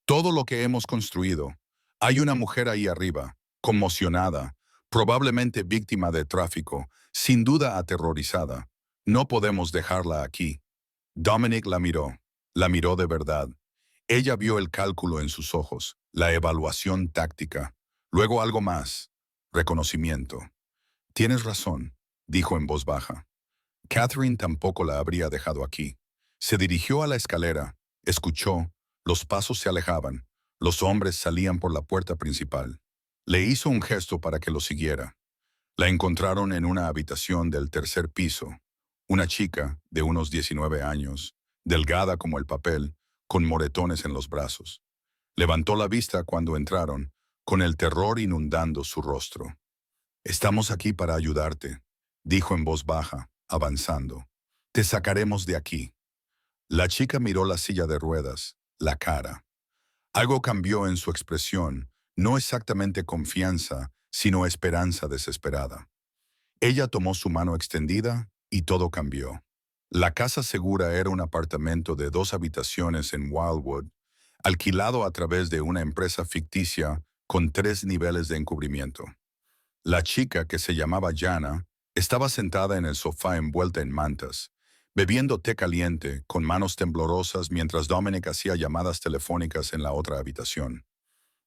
Todo lo que hemos construido. Hay una mujer ahí arriba, conmocionada, probablemente víctima de tráfico, sin duda aterrorizada. No podemos dejarla aquí. Dominic la miró de verdad. Ella vio el cálculo en sus ojos, la evaluación táctica, luego algo más, reconocimiento. Tienes razón, dijo en voz baja. Catherine tampoco la habría dejado aquí. Se dirigió a la escalera, escuchó, los pasos se alejaban, los hombres salían por la puerta principal. Le hizo un gesto para que lo siguiera. La encontraron en una habitación del tercer piso. Una chica de unos 19 años, delgada como el papel, con moretones en los brazos. Levantó la vista cuando entraron, con el terror inundando su rostro. Estamos aquí para ayudarte, dijo en voz baja, avanzando. Te sacaremos de aquí. La chica miró la silla de ruedas, la cara. Algo cambió en su expresión, no exactamente confianza, sino esperanza desesperada. Ella tomó su mano extendida y todo cambió. La casa segura era un apartamento de 2 habitaciones en Wildwood, alquilado a través de una empresa ficticia con 3 niveles de encubrimiento. La chica, que se llamaba Jana, estaba sentada en el sofá envuelta en mantas, bebiendo té caliente, con manos temblorosas mientras Dominic hacía llamadas telefónicas en la otra habitación.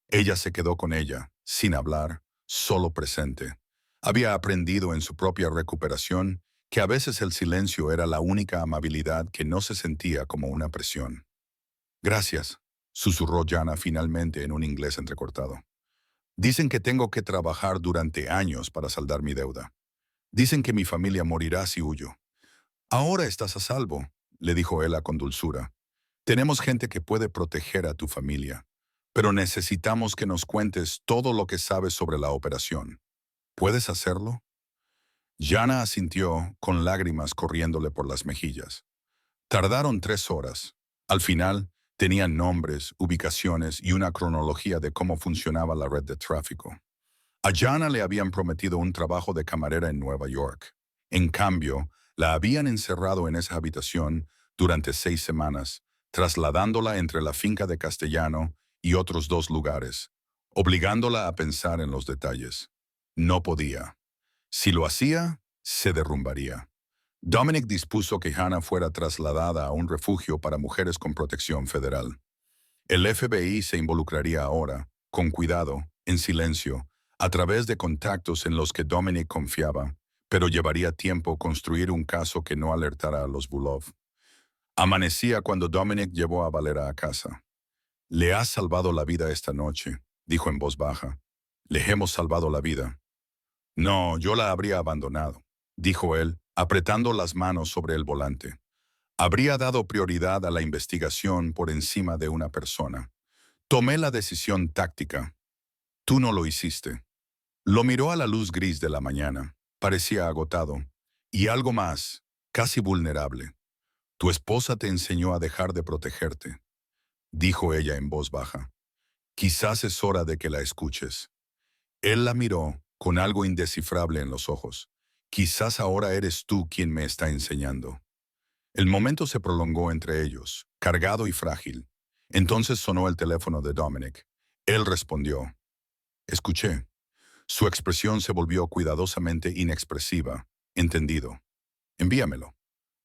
Ella se quedó con ella, sin hablar, solo presente. Había aprendido en su propia recuperación que a veces el silencio era la única amabilidad que no se sentía como una presión. Gracias, susurró Jana finalmente en un inglés entrecortado. Dicen que tengo que trabajar durante años para saldar mi deuda. Dicen que mi familia morirá si huyo. Ahora estás a salvo, le dijo ella con dulzura. Tenemos gente que puede proteger a tu familia, pero necesitamos que nos cuentes todo lo que sabes sobre la operación. ¿Puedes hacerlo? Jana asintió, con lágrimas corriéndole por las mejillas. Tardaron 3 horas. Al final, tenían nombres, ubicaciones y una cronología de cómo funcionaba la red de tráfico. A Jana le habían prometido un trabajo de camarera en Nueva York. En cambio, la habían encerrado en esa habitación durante 6 semanas, trasladándola entre la finca de Castellano y otros 2 lugares, obligándola a pensar en los detalles. No podía. Si lo hacía, se derrumbaría. Dominic dispuso que Hannah fuera trasladada a un refugio para mujeres con protección federal. El FBI se involucraría ahora, con cuidado, en silencio, a través de contactos en los que Dominic confiaba, pero llevaría tiempo construir un caso que no alertara a los Bulov. Amanecía cuando Dominic llevó a Valera a casa. «Le has salvado la vida esta noche», dijo en voz baja. «Le hemos salvado la vida». «No, yo la habría abandonado», dijo él, apretando las manos sobre el volante. Habría dado prioridad a la investigación por encima de una persona. Tomé la decisión táctica. Tú no lo hiciste. Lo miró a la luz gris de la mañana. Parecía agotado. Y algo más, casi vulnerable. Tu esposa te enseñó a dejar de protegerte, dijo ella en voz baja. Quizás es hora de que la escuches. Él la miró con algo indescifrable en los ojos. Quizás ahora eres tú quien me está enseñando. El momento se prolongó entre ellos, cargado y frágil. Entonces sonó el teléfono de Dominic. Él respondió. Escuché. Su expresión se volvió cuidadosamente inexpresiva. Entendido. Envíamelo.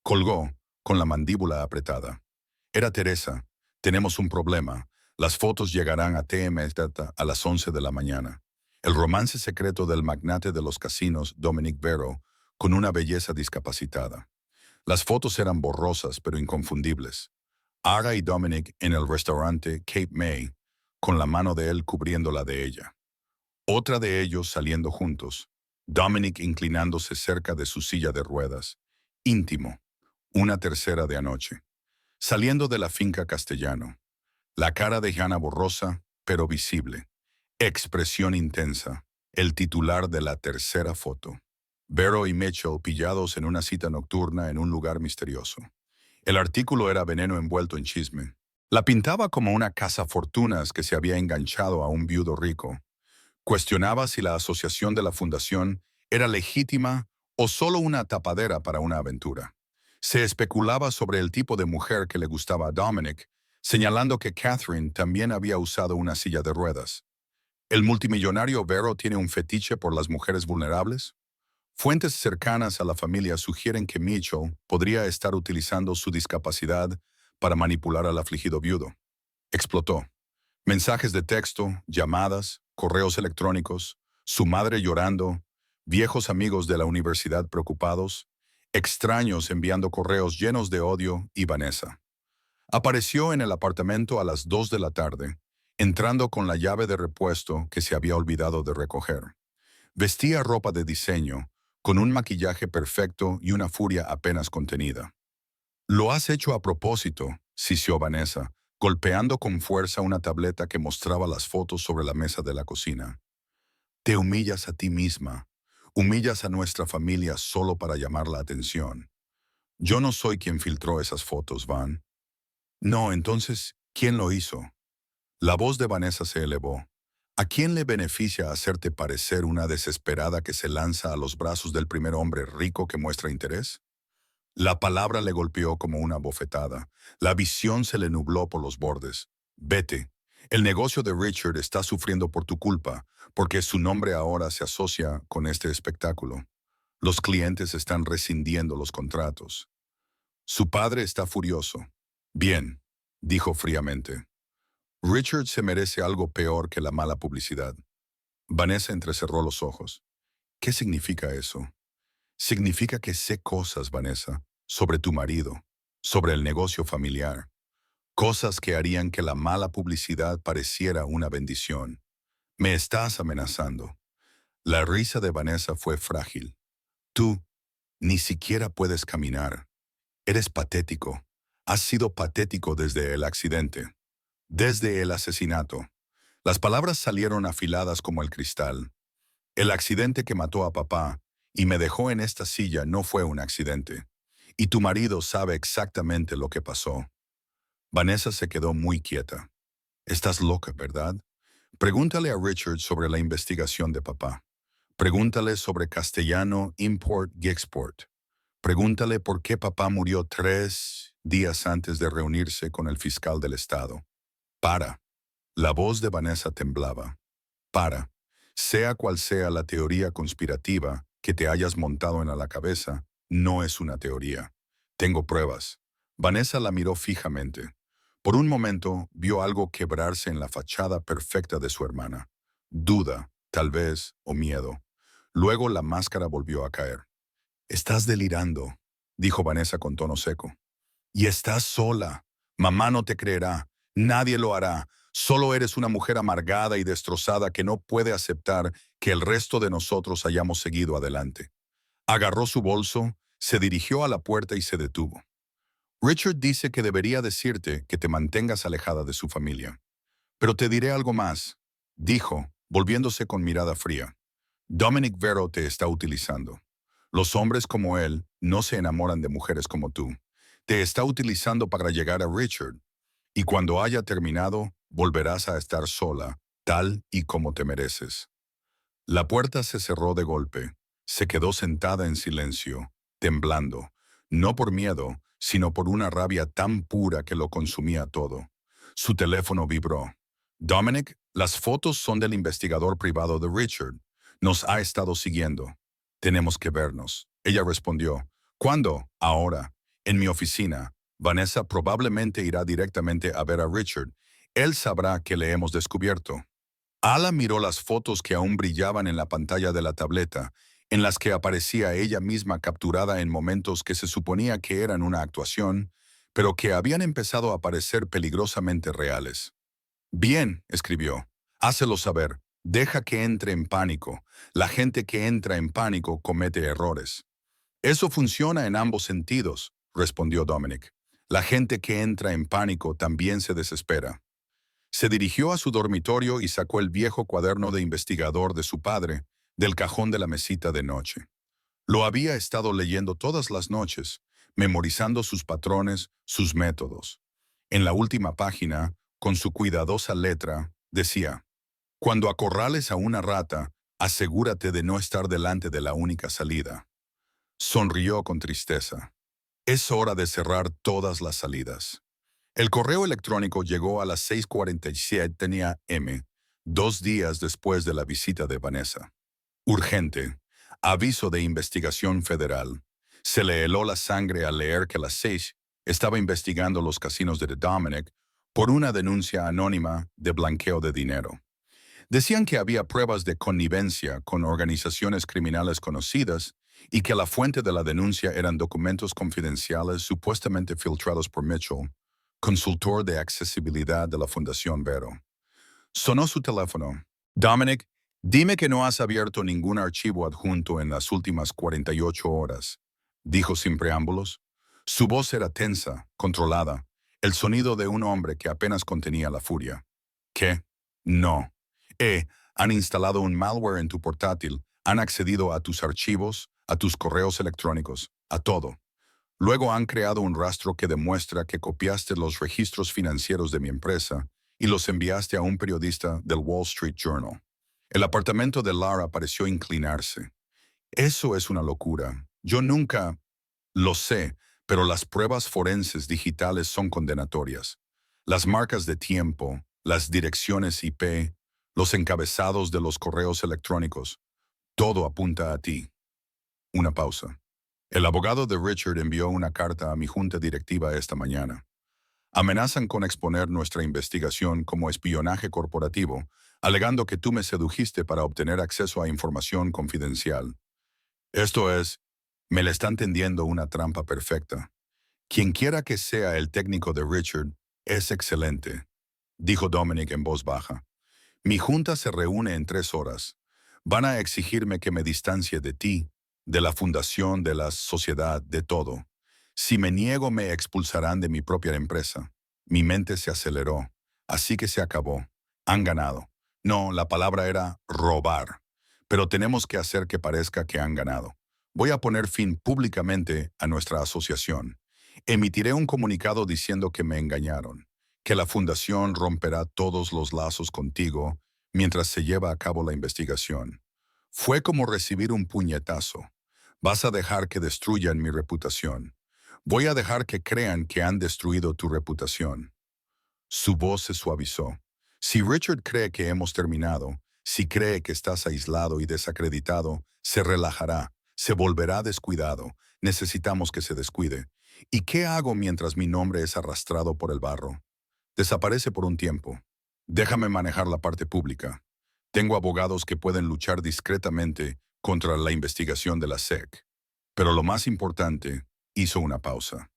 Colgó, con la mandíbula apretada. Era Teresa. Tenemos un problema. Las fotos llegarán a TM Data a las 11 de la mañana. El romance secreto del magnate de los casinos, Dominic Vero, con una belleza discapacitada. Las fotos eran borrosas pero inconfundibles. Ara y Dominic en el restaurante Cape May, con la mano de él cubriendo la de ella. Otra de ellos saliendo juntos. Dominic inclinándose cerca de su silla de ruedas. Íntimo. Una tercera de anoche. Saliendo de la finca Castellano. La cara de Hannah borrosa, pero visible. Expresión intensa. El titular de la tercera foto. Vero y Mitchell pillados en una cita nocturna en un lugar misterioso. El artículo era veneno envuelto en chisme. La pintaba como una cazafortunas que se había enganchado a un viudo rico. Cuestionaba si la asociación de la fundación era legítima o solo una tapadera para una aventura. Se especulaba sobre el tipo de mujer que le gustaba a Dominic, señalando que Catherine también había usado una silla de ruedas. ¿El multimillonario Vero tiene un fetiche por las mujeres vulnerables? Fuentes cercanas a la familia sugieren que Mitchell podría estar utilizando su discapacidad para manipular al afligido viudo. Explotó. Mensajes de texto, llamadas, correos electrónicos, su madre llorando, viejos amigos de la universidad preocupados, extraños enviando correos llenos de odio y Vanessa. Apareció en el apartamento a las 2 de la tarde, entrando con la llave de repuesto que se había olvidado de recoger. Vestía ropa de diseño, con un maquillaje perfecto y una furia apenas contenida. «Lo has hecho a propósito», sisió Vanessa, golpeando con fuerza una tableta que mostraba las fotos sobre la mesa de la cocina. «Te humillas a ti misma. Humillas a nuestra familia solo para llamar la atención. Yo no soy quien filtró esas fotos, Van». «No, entonces, ¿quién lo hizo?» La voz de Vanessa se elevó. «¿A quién le beneficia hacerte parecer una desesperada que se lanza a los brazos del primer hombre rico que muestra interés?» La palabra le golpeó como una bofetada. La visión se le nubló por los bordes. «Vete. El negocio de Richard está sufriendo por tu culpa, porque su nombre ahora se asocia con este espectáculo. Los clientes están rescindiendo los contratos. Su padre está furioso». «Bien», dijo fríamente. «Richard se merece algo peor que la mala publicidad». Vanessa entrecerró los ojos. «¿Qué significa eso?» «Significa que sé cosas, Vanessa, sobre tu marido, sobre el negocio familiar. Cosas que harían que la mala publicidad pareciera una bendición. Me estás amenazando». La risa de Vanessa fue frágil. «Tú ni siquiera puedes caminar. Eres patético. Has sido patético desde el accidente. Desde el asesinato». Las palabras salieron afiladas como el cristal. «El accidente que mató a papá y me dejó en esta silla no fue un accidente. Y tu marido sabe exactamente lo que pasó». Vanessa se quedó muy quieta. «Estás loca, ¿verdad? Pregúntale a Richard sobre la investigación de papá. Pregúntale sobre Castellano Import-Export. Pregúntale por qué papá murió 3 días antes de reunirse con el fiscal del estado. Para». La voz de Vanessa temblaba. «Para. Sea cual sea la teoría conspirativa que te hayas montado en la cabeza, no es una teoría. Tengo pruebas». Vanessa la miró fijamente. Por un momento vio algo quebrarse en la fachada perfecta de su hermana. Duda, tal vez, o miedo. Luego la máscara volvió a caer. «Estás delirando», dijo Vanessa con tono seco. «Y estás sola. Mamá no te creerá. Nadie lo hará. Solo eres una mujer amargada y destrozada que no puede aceptar que el resto de nosotros hayamos seguido adelante». Agarró su bolso, se dirigió a la puerta y se detuvo. Richard dice que debería decirte que te mantengas alejada de su familia. Pero te diré algo más, dijo, volviéndose con mirada fría. Dominic Vero te está utilizando. Los hombres como él no se enamoran de mujeres como tú. Te está utilizando para llegar a Richard. Y cuando haya terminado, volverás a estar sola, tal y como te mereces. La puerta se cerró de golpe. Se quedó sentada en silencio, temblando, no por miedo, sino por una rabia tan pura que lo consumía todo. Su teléfono vibró. Dominic, las fotos son del investigador privado de Richard. Nos ha estado siguiendo. Tenemos que vernos. Ella respondió. ¿Cuándo? Ahora. En mi oficina. Vanessa probablemente irá directamente a ver a Richard. Él sabrá que le hemos descubierto. Ala miró las fotos que aún brillaban en la pantalla de la tableta, en las que aparecía ella misma capturada en momentos que se suponía que eran una actuación, pero que habían empezado a parecer peligrosamente reales. Bien, escribió. Hácelo saber. Deja que entre en pánico. La gente que entra en pánico comete errores. Eso funciona en ambos sentidos, respondió Dominic. La gente que entra en pánico también se desespera. Se dirigió a su dormitorio y sacó el viejo cuaderno de investigador de su padre del cajón de la mesita de noche. Lo había estado leyendo todas las noches, memorizando sus patrones, sus métodos. En la última página, con su cuidadosa letra, decía: «Cuando acorrales a una rata, asegúrate de no estar delante de la única salida». Sonrió con tristeza. Es hora de cerrar todas las salidas. El correo electrónico llegó a las 6:47 m, 2 días después de la visita de Vanessa. Urgente. Aviso de investigación federal. Se le heló la sangre al leer que la 6 estaba investigando los casinos de Dominic por una denuncia anónima de blanqueo de dinero. Decían que había pruebas de connivencia con organizaciones criminales conocidas y que la fuente de la denuncia eran documentos confidenciales supuestamente filtrados por Mitchell, consultor de accesibilidad de la Fundación Vero. Sonó su teléfono. «Dominic, dime que no has abierto ningún archivo adjunto en las últimas 48 horas», dijo sin preámbulos. Su voz era tensa, controlada, el sonido de un hombre que apenas contenía la furia. «¿Qué? No. Han instalado un malware en tu portátil, han accedido a tus archivos, a tus correos electrónicos, a todo. Luego han creado un rastro que demuestra que copiaste los registros financieros de mi empresa y los enviaste a un periodista del Wall Street Journal. El apartamento de Lara pareció inclinarse. Eso es una locura. Yo nunca... Lo sé, pero las pruebas forenses digitales son condenatorias. Las marcas de tiempo, las direcciones IP, los encabezados de los correos electrónicos, todo apunta a ti». Una pausa. El abogado de Richard envió una carta a mi junta directiva esta mañana. Amenazan con exponer nuestra investigación como espionaje corporativo, alegando que tú me sedujiste para obtener acceso a información confidencial. Esto es, me le están tendiendo una trampa perfecta. Quien quiera que sea el técnico de Richard, es excelente, dijo Dominic en voz baja. Mi junta se reúne en 3 horas. Van a exigirme que me distancie de ti, de la fundación, de la sociedad, de todo. Si me niego, me expulsarán de mi propia empresa. Mi mente se aceleró. Así que se acabó. Han ganado. No, la palabra era robar. Pero tenemos que hacer que parezca que han ganado. Voy a poner fin públicamente a nuestra asociación. Emitiré un comunicado diciendo que me engañaron, que la fundación romperá todos los lazos contigo mientras se lleva a cabo la investigación. Fue como recibir un puñetazo. Vas a dejar que destruyan mi reputación. Voy a dejar que crean que han destruido tu reputación. Su voz se suavizó. Si Richard cree que hemos terminado, si cree que estás aislado y desacreditado, se relajará, se volverá descuidado. Necesitamos que se descuide. ¿Y qué hago mientras mi nombre es arrastrado por el barro? Desaparece por un tiempo. Déjame manejar la parte pública. Tengo abogados que pueden luchar discretamente contra la investigación de la SEC. Pero lo más importante, hizo una pausa.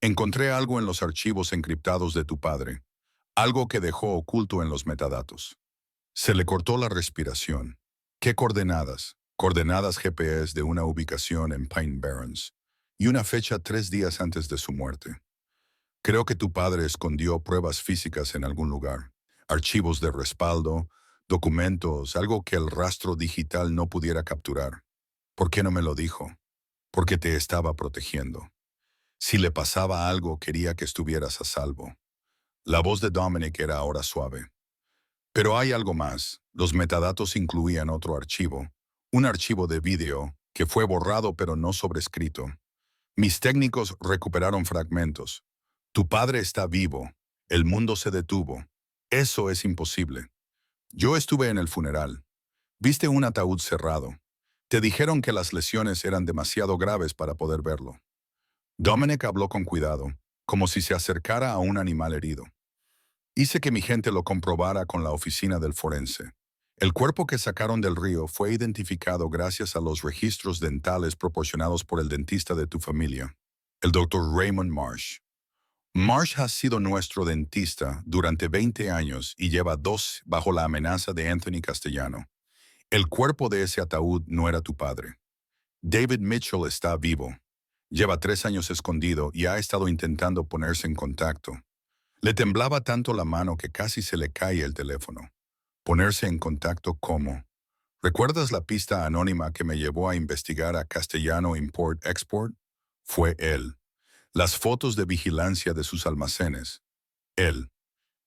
Encontré algo en los archivos encriptados de tu padre, algo que dejó oculto en los metadatos. Se le cortó la respiración. ¿Qué coordenadas? Coordenadas GPS de una ubicación en Pine Barrens y una fecha 3 días antes de su muerte. Creo que tu padre escondió pruebas físicas en algún lugar, archivos de respaldo, documentos, algo que el rastro digital no pudiera capturar. ¿Por qué no me lo dijo? Porque te estaba protegiendo. Si le pasaba algo, quería que estuvieras a salvo. La voz de Dominic era ahora suave. Pero hay algo más. Los metadatos incluían otro archivo, un archivo de vídeo que fue borrado pero no sobrescrito. Mis técnicos recuperaron fragmentos. Tu padre está vivo. El mundo se detuvo. Eso es imposible. Yo estuve en el funeral. Viste un ataúd cerrado. Te dijeron que las lesiones eran demasiado graves para poder verlo. Dominic habló con cuidado, como si se acercara a un animal herido. Hice que mi gente lo comprobara con la oficina del forense. El cuerpo que sacaron del río fue identificado gracias a los registros dentales proporcionados por el dentista de tu familia, el Dr. Raymond Marsh. Marsh ha sido nuestro dentista durante 20 años y lleva 2 bajo la amenaza de Anthony Castellano. El cuerpo de ese ataúd no era tu padre. David Mitchell está vivo. Lleva 3 años escondido y ha estado intentando ponerse en contacto. Le temblaba tanto la mano que casi se le cae el teléfono. Ponerse en contacto ¿cómo? ¿Recuerdas la pista anónima que me llevó a investigar a Castellano Import-Export? Fue él. Las fotos de vigilancia de sus almacenes. Él.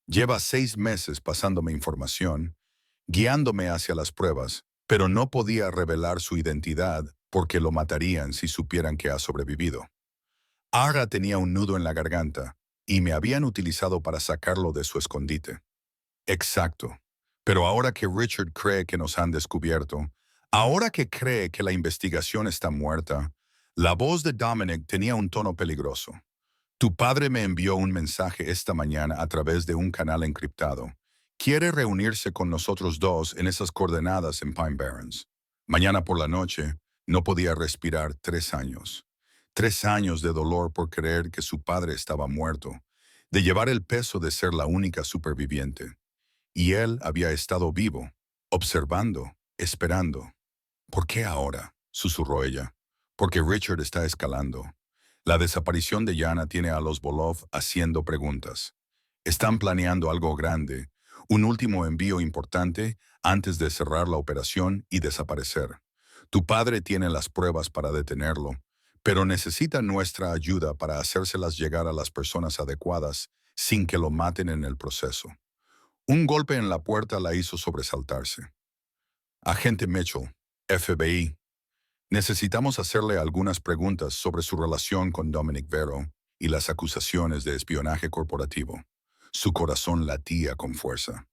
Lleva 6 meses pasándome información, guiándome hacia las pruebas, pero no podía revelar su identidad porque lo matarían si supieran que ha sobrevivido. Ara tenía un nudo en la garganta y me habían utilizado para sacarlo de su escondite. Exacto. Pero ahora que Richard cree que nos han descubierto, ahora que cree que la investigación está muerta, la voz de Dominic tenía un tono peligroso. Tu padre me envió un mensaje esta mañana a través de un canal encriptado. Quiere reunirse con nosotros dos en esas coordenadas en Pine Barrens. Mañana por la noche no podía respirar 3 años. 3 años de dolor por creer que su padre estaba muerto, de llevar el peso de ser la única superviviente. Y él había estado vivo, observando, esperando. ¿Por qué ahora?, susurró ella. Porque Richard está escalando. La desaparición de Yana tiene a los Volov haciendo preguntas. Están planeando algo grande, un último envío importante antes de cerrar la operación y desaparecer. Tu padre tiene las pruebas para detenerlo, pero necesita nuestra ayuda para hacérselas llegar a las personas adecuadas sin que lo maten en el proceso. Un golpe en la puerta la hizo sobresaltarse. Agente Mitchell, FBI. Necesitamos hacerle algunas preguntas sobre su relación con Dominic Vero y las acusaciones de espionaje corporativo. Su corazón latía con fuerza.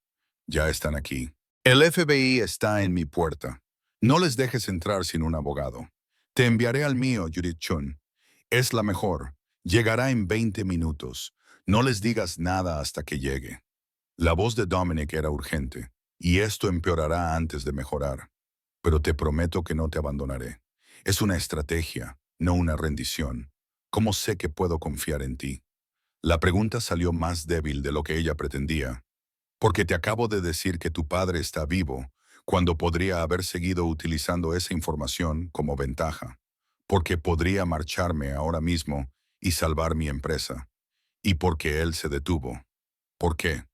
Ya están aquí. El FBI está en mi puerta. No les dejes entrar sin un abogado. Te enviaré al mío, Judith Chun. Es la mejor. Llegará en 20 minutos. No les digas nada hasta que llegue. La voz de Dominic era urgente, y esto empeorará antes de mejorar. Pero te prometo que no te abandonaré. Es una estrategia, no una rendición. ¿Cómo sé que puedo confiar en ti? La pregunta salió más débil de lo que ella pretendía. Porque te acabo de decir que tu padre está vivo, cuando podría haber seguido utilizando esa información como ventaja. Porque podría marcharme ahora mismo y salvar mi empresa. Y porque él se detuvo. ¿Por qué?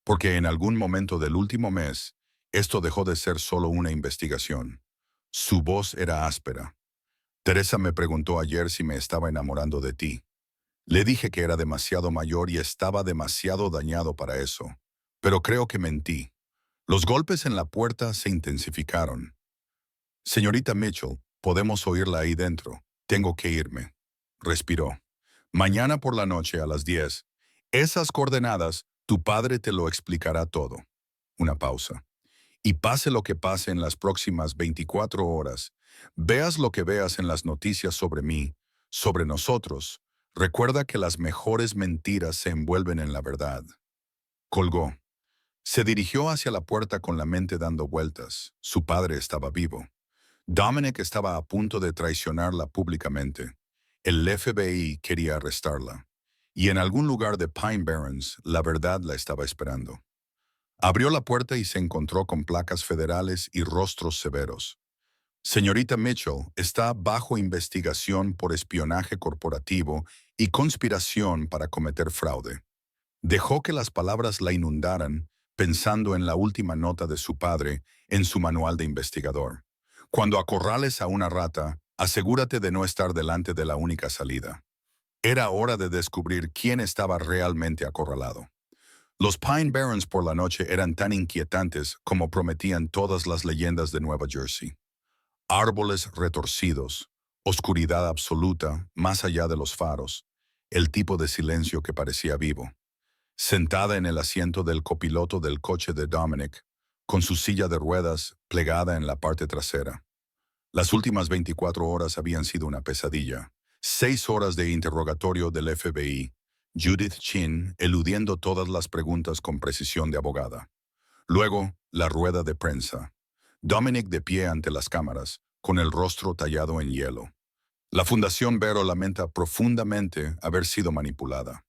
Porque en algún momento del último mes, esto dejó de ser solo una investigación. Su voz era áspera. Teresa me preguntó ayer si me estaba enamorando de ti. Le dije que era demasiado mayor y estaba demasiado dañado para eso. Pero creo que mentí. Los golpes en la puerta se intensificaron. Señorita Mitchell, podemos oírla ahí dentro. Tengo que irme. Respiró. Mañana por la noche a las 10. Esas coordenadas, tu padre te lo explicará todo. Una pausa. Y pase lo que pase en las próximas 24 horas, veas lo que veas en las noticias sobre mí, sobre nosotros, recuerda que las mejores mentiras se envuelven en la verdad. Colgó. Se dirigió hacia la puerta con la mente dando vueltas. Su padre estaba vivo. Dominic estaba a punto de traicionarla públicamente. El FBI quería arrestarla. Y en algún lugar de Pine Barrens, la verdad la estaba esperando. Abrió la puerta y se encontró con placas federales y rostros severos. Señorita Mitchell está bajo investigación por espionaje corporativo y conspiración para cometer fraude. Dejó que las palabras la inundaran, pensando en la última nota de su padre en su manual de investigador. Cuando acorrales a una rata, asegúrate de no estar delante de la única salida. Era hora de descubrir quién estaba realmente acorralado. Los Pine Barrens por la noche eran tan inquietantes como prometían todas las leyendas de Nueva Jersey. Árboles retorcidos, oscuridad absoluta más allá de los faros, el tipo de silencio que parecía vivo. Sentada en el asiento del copiloto del coche de Dominic, con su silla de ruedas plegada en la parte trasera. Las últimas 24 horas habían sido una pesadilla. 6 horas de interrogatorio del FBI. Judith Chin eludiendo todas las preguntas con precisión de abogada. Luego, la rueda de prensa. Dominic de pie ante las cámaras, con el rostro tallado en hielo. La Fundación Vero lamenta profundamente haber sido manipulada.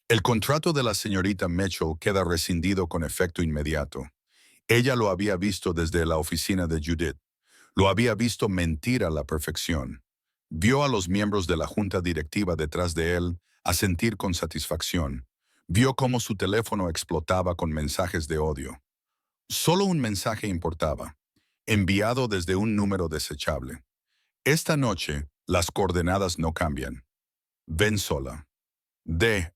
El contrato de la señorita Mitchell queda rescindido con efecto inmediato. Ella lo había visto desde la oficina de Judith. Lo había visto mentir a la perfección. Vio a los miembros de la junta directiva detrás de él asentir con satisfacción. Vio cómo su teléfono explotaba con mensajes de odio. Solo un mensaje importaba, enviado desde un número desechable. Esta noche, las coordenadas no cambian. Ven sola.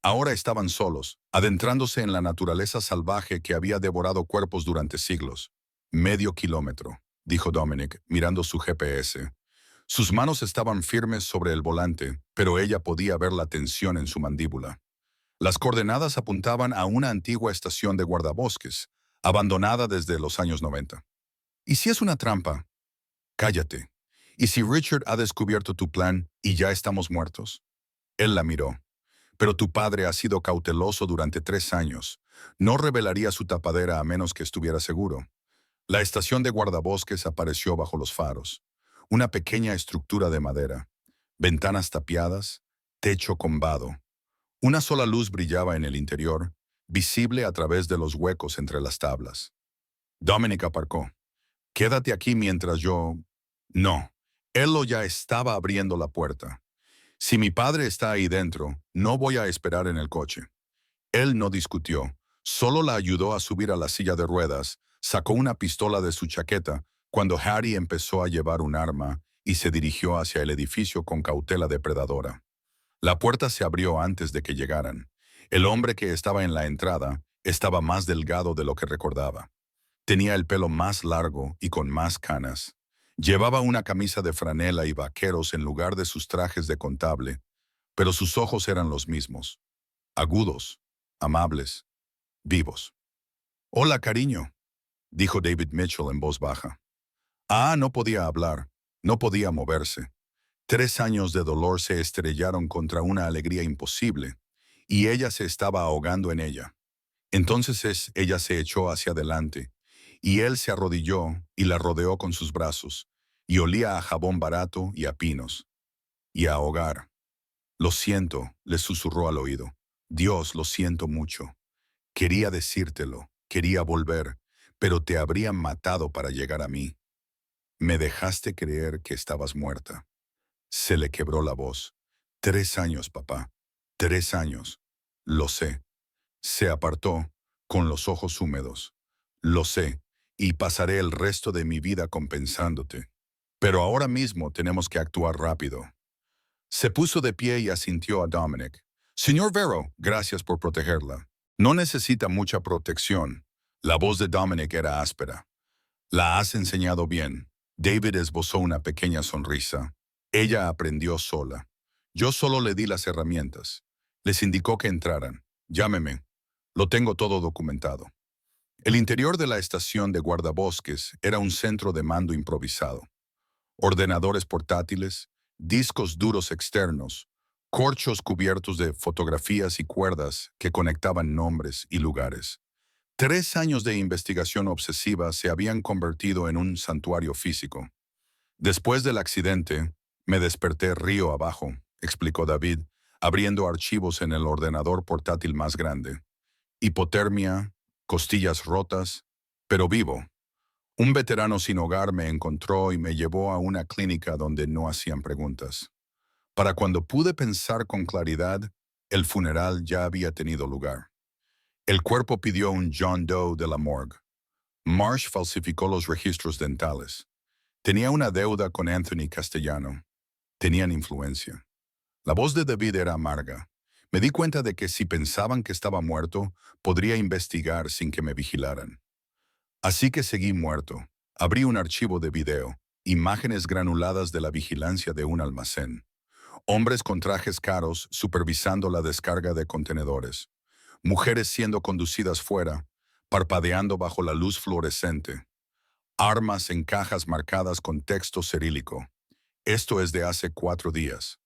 Ahora estaban solos, adentrándose en la naturaleza salvaje que había devorado cuerpos durante siglos. Medio kilómetro, dijo Dominic, mirando su GPS. Sus manos estaban firmes sobre el volante, pero ella podía ver la tensión en su mandíbula. Las coordenadas apuntaban a una antigua estación de guardabosques, abandonada desde los años 90. ¿Y si es una trampa? Cállate. ¿Y si Richard ha descubierto tu plan y ya estamos muertos? Él la miró. Pero tu padre ha sido cauteloso durante 3 años. No revelaría su tapadera a menos que estuviera seguro. La estación de guardabosques apareció bajo los faros. Una pequeña estructura de madera. Ventanas tapiadas, techo combado. Una sola luz brillaba en el interior, visible a través de los huecos entre las tablas. Dominic aparcó. Quédate aquí mientras yo... No. Él ya estaba abriendo la puerta. Si mi padre está ahí dentro, no voy a esperar en el coche. Él no discutió, solo la ayudó a subir a la silla de ruedas, sacó una pistola de su chaqueta cuando Harry empezó a llevar un arma y se dirigió hacia el edificio con cautela depredadora. La puerta se abrió antes de que llegaran. El hombre que estaba en la entrada estaba más delgado de lo que recordaba. Tenía el pelo más largo y con más canas. Llevaba una camisa de franela y vaqueros en lugar de sus trajes de contable, pero sus ojos eran los mismos, agudos, amables, vivos. «Hola, cariño», dijo David Mitchell en voz baja. No podía hablar, no podía moverse. 3 años de dolor se estrellaron contra una alegría imposible, y ella se estaba ahogando en ella. Entonces ella se echó hacia adelante, y él se arrodilló y la rodeó con sus brazos, y olía a jabón barato y a pinos, y a hogar. «Lo siento», le susurró al oído. «Dios, lo siento mucho. Quería decírtelo, quería volver, pero te habrían matado para llegar a mí. Me dejaste creer que estabas muerta». Se le quebró la voz. 3 años, papá. 3 años. Lo sé. Se apartó, con los ojos húmedos. Lo sé, y pasaré el resto de mi vida compensándote. Pero ahora mismo tenemos que actuar rápido. Se puso de pie y asintió a Dominic. «Señor Vero, gracias por protegerla. No necesita mucha protección». La voz de Dominic era áspera. «La has enseñado bien». David esbozó una pequeña sonrisa. Ella aprendió sola. Yo solo le di las herramientas. Les indicó que entraran. «Llámeme. Lo tengo todo documentado». El interior de la estación de guardabosques era un centro de mando improvisado. Ordenadores portátiles, discos duros externos, corchos cubiertos de fotografías y cuerdas que conectaban nombres y lugares. 3 años de investigación obsesiva se habían convertido en un santuario físico. Después del accidente, me desperté río abajo, explicó David, abriendo archivos en el ordenador portátil más grande. Hipotermia, costillas rotas, pero vivo. Un veterano sin hogar me encontró y me llevó a una clínica donde no hacían preguntas. Para cuando pude pensar con claridad, el funeral ya había tenido lugar. El cuerpo pidió un John Doe de la morgue. Marsh falsificó los registros dentales. Tenía una deuda con Anthony Castellano. Tenían influencia. La voz de David era amarga. Me di cuenta de que si pensaban que estaba muerto, podría investigar sin que me vigilaran. Así que seguí muerto. Abrí un archivo de video, imágenes granuladas de la vigilancia de un almacén. Hombres con trajes caros supervisando la descarga de contenedores. Mujeres siendo conducidas fuera, parpadeando bajo la luz fluorescente. Armas en cajas marcadas con texto cirílico. Esto es de hace 4 días.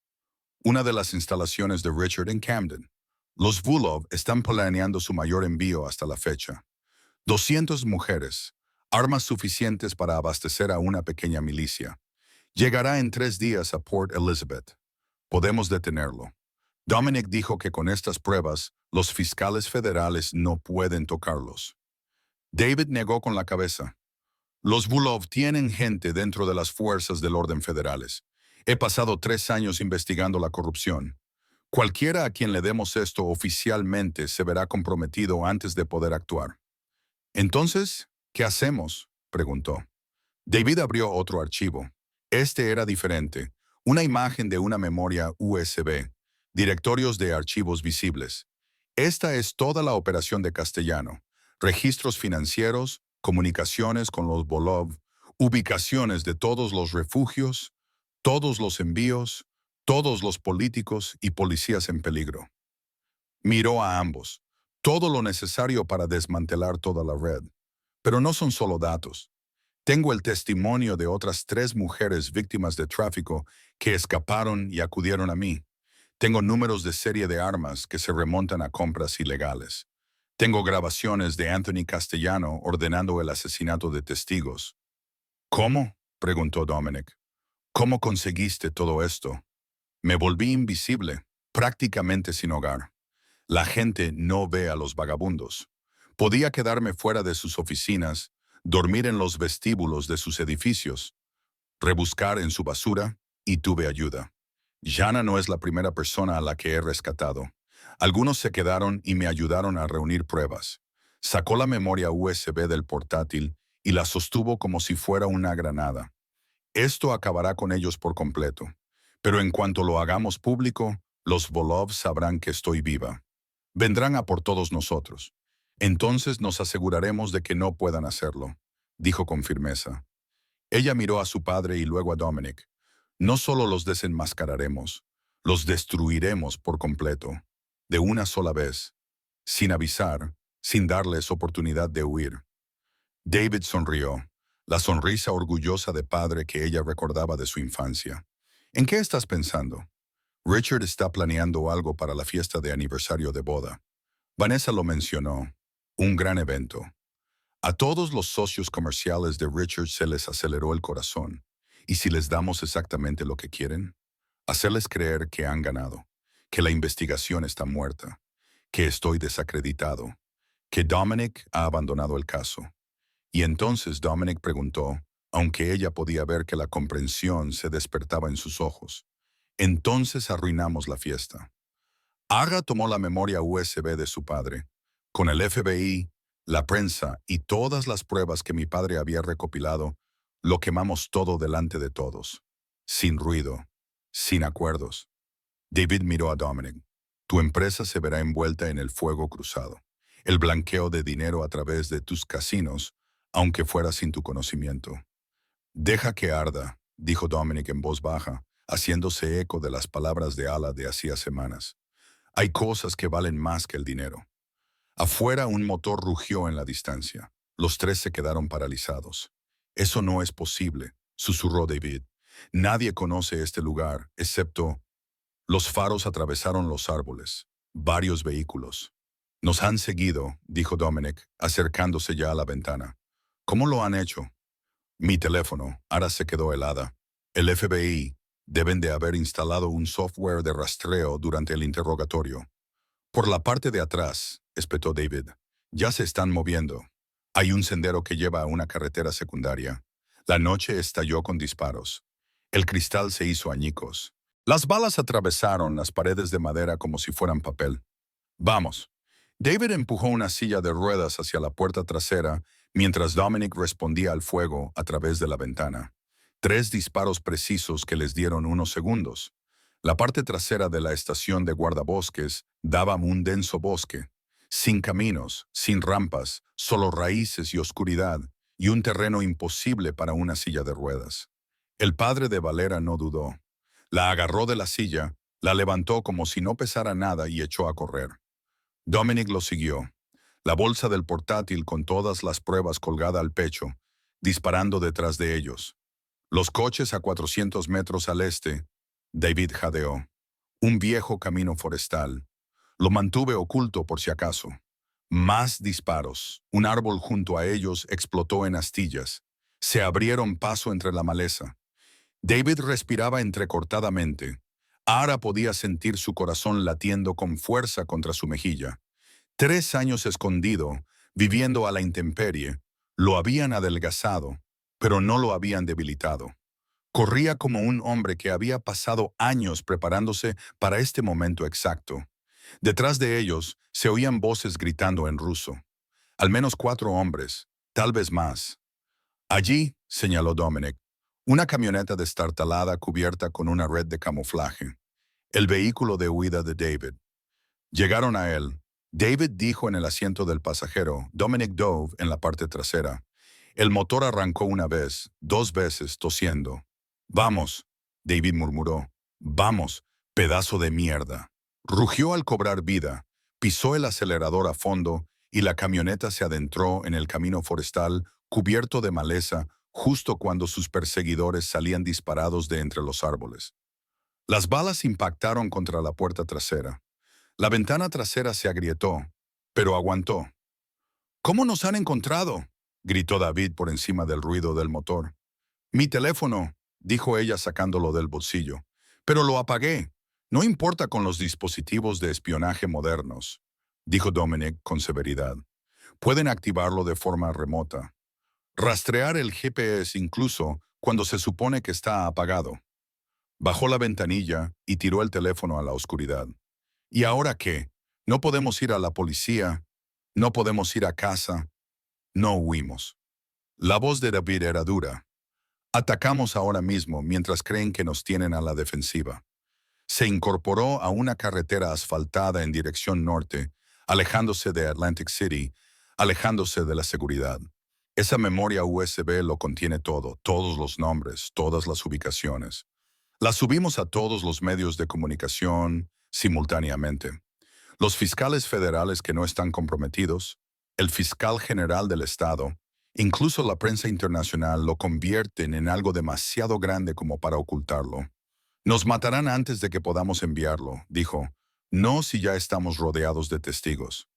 Una de las instalaciones de Richard en Camden. Los Vulov están planeando su mayor envío hasta la fecha. 200 mujeres, armas suficientes para abastecer a una pequeña milicia. Llegará en 3 días a Port Elizabeth. Podemos detenerlo. Dominic dijo que con estas pruebas, los fiscales federales no pueden tocarlos. David negó con la cabeza. Los Vulov tienen gente dentro de las fuerzas del orden federales. He pasado 3 años investigando la corrupción. Cualquiera a quien le demos esto oficialmente se verá comprometido antes de poder actuar. Entonces, ¿qué hacemos?, preguntó. David abrió otro archivo. Este era diferente. Una imagen de una memoria USB. Directorios de archivos visibles. Esta es toda la operación de Castellano. Registros financieros, comunicaciones con los Volov, ubicaciones de todos los refugios, todos los envíos, todos los políticos y policías en peligro. Miró a ambos. Todo lo necesario para desmantelar toda la red. Pero no son solo datos. Tengo el testimonio de otras 3 mujeres víctimas de tráfico que escaparon y acudieron a mí. Tengo números de serie de armas que se remontan a compras ilegales. Tengo grabaciones de Anthony Castellano ordenando el asesinato de testigos. ¿Cómo?, preguntó Dominic. ¿Cómo conseguiste todo esto? Me volví invisible, prácticamente sin hogar. La gente no ve a los vagabundos. Podía quedarme fuera de sus oficinas, dormir en los vestíbulos de sus edificios, rebuscar en su basura, y tuve ayuda. Jana no es la primera persona a la que he rescatado. Algunos se quedaron y me ayudaron a reunir pruebas. Sacó la memoria USB del portátil y la sostuvo como si fuera una granada. Esto acabará con ellos por completo. Pero en cuanto lo hagamos público, los Volov sabrán que estoy viva. Vendrán a por todos nosotros. Entonces nos aseguraremos de que no puedan hacerlo, dijo con firmeza. Ella miró a su padre y luego a Dominic. No solo los desenmascararemos, los destruiremos por completo, de una sola vez, sin avisar, sin darles oportunidad de huir. David sonrió, la sonrisa orgullosa de padre que ella recordaba de su infancia. ¿En qué estás pensando? Richard está planeando algo para la fiesta de aniversario de boda. Vanessa lo mencionó. Un gran evento. A todos los socios comerciales de Richard se les aceleró el corazón. ¿Y si les damos exactamente lo que quieren? Hacerles creer que han ganado, que la investigación está muerta, que estoy desacreditado, que Dominic ha abandonado el caso. Y entonces Dominic preguntó, aunque ella podía ver que la comprensión se despertaba en sus ojos. Entonces arruinamos la fiesta. Aga tomó la memoria USB de su padre. Con el FBI, la prensa y todas las pruebas que mi padre había recopilado, lo quemamos todo delante de todos. Sin ruido, sin acuerdos. David miró a Dominic. Tu empresa se verá envuelta en el fuego cruzado. El blanqueo de dinero a través de tus casinos, aunque fuera sin tu conocimiento. Deja que arda, dijo Dominic en voz baja, haciéndose eco de las palabras de Ala de hacía semanas. Hay cosas que valen más que el dinero. Afuera un motor rugió en la distancia. Los 3 se quedaron paralizados. Eso no es posible, susurró David. Nadie conoce este lugar, excepto... Los faros atravesaron los árboles. Varios vehículos. Nos han seguido, dijo Dominic, acercándose ya a la ventana. ¿Cómo lo han hecho? Mi teléfono. Ara se quedó helada. El FBI. Deben de haber instalado un software de rastreo durante el interrogatorio. Por la parte de atrás, espetó David. Ya se están moviendo. Hay un sendero que lleva a una carretera secundaria. La noche estalló con disparos. El cristal se hizo añicos. Las balas atravesaron las paredes de madera como si fueran papel. Vamos. David empujó una silla de ruedas hacia la puerta trasera mientras Dominic respondía al fuego a través de la ventana. 3 disparos precisos que les dieron unos segundos. La parte trasera de la estación de guardabosques daba a un denso bosque, sin caminos, sin rampas, solo raíces y oscuridad, y un terreno imposible para una silla de ruedas. El padre de Valera no dudó. La agarró de la silla, la levantó como si no pesara nada y echó a correr. Dominic lo siguió, la bolsa del portátil con todas las pruebas colgada al pecho, disparando detrás de ellos. Los coches a 400 metros al este. David jadeó. Un viejo camino forestal. Lo mantuve oculto por si acaso. Más disparos. Un árbol junto a ellos explotó en astillas. Se abrieron paso entre la maleza. David respiraba entrecortadamente. Ahora podía sentir su corazón latiendo con fuerza contra su mejilla. 3 años escondido, viviendo a la intemperie, lo habían adelgazado, pero no lo habían debilitado. Corría como un hombre que había pasado años preparándose para este momento exacto. Detrás de ellos se oían voces gritando en ruso. Al menos 4 hombres, tal vez más. Allí, señaló Dominic, una camioneta destartalada cubierta con una red de camuflaje. El vehículo de huida de David. Llegaron a él. David dijo en el asiento del pasajero, Dominic Dove en la parte trasera. El motor arrancó una vez, 2 veces, tosiendo. Vamos, David murmuró. Vamos, pedazo de mierda. Rugió al cobrar vida, pisó el acelerador a fondo y la camioneta se adentró en el camino forestal cubierto de maleza justo cuando sus perseguidores salían disparados de entre los árboles. Las balas impactaron contra la puerta trasera. La ventana trasera se agrietó, pero aguantó. ¿Cómo nos han encontrado?, gritó David por encima del ruido del motor. Mi teléfono, dijo ella sacándolo del bolsillo. Pero lo apagué. No importa con los dispositivos de espionaje modernos, dijo Dominic con severidad. Pueden activarlo de forma remota. Rastrear el GPS incluso cuando se supone que está apagado. Bajó la ventanilla y tiró el teléfono a la oscuridad. ¿Y ahora qué? No podemos ir a la policía, no podemos ir a casa, no huimos. La voz de David era dura. Atacamos ahora mismo mientras creen que nos tienen a la defensiva. Se incorporó a una carretera asfaltada en dirección norte, alejándose de Atlantic City, alejándose de la seguridad. Esa memoria USB lo contiene todo, todos los nombres, todas las ubicaciones. La subimos a todos los medios de comunicación simultáneamente. Los fiscales federales que no están comprometidos, el fiscal general del estado, incluso la prensa internacional lo convierten en algo demasiado grande como para ocultarlo. Nos matarán antes de que podamos enviarlo, dijo. No si ya estamos rodeados de testigos.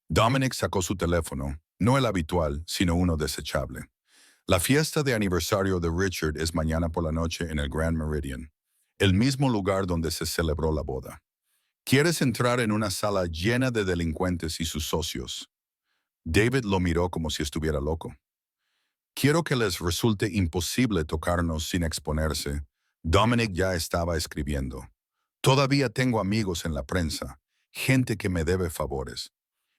Dominic sacó su teléfono, no el habitual, sino uno desechable. La fiesta de aniversario de Richard es mañana por la noche en el Grand Meridian, el mismo lugar donde se celebró la boda. ¿Quieres entrar en una sala llena de delincuentes y sus socios? David lo miró como si estuviera loco. Quiero que les resulte imposible tocarnos sin exponerse. Dominic ya estaba escribiendo. Todavía tengo amigos en la prensa, gente que me debe favores.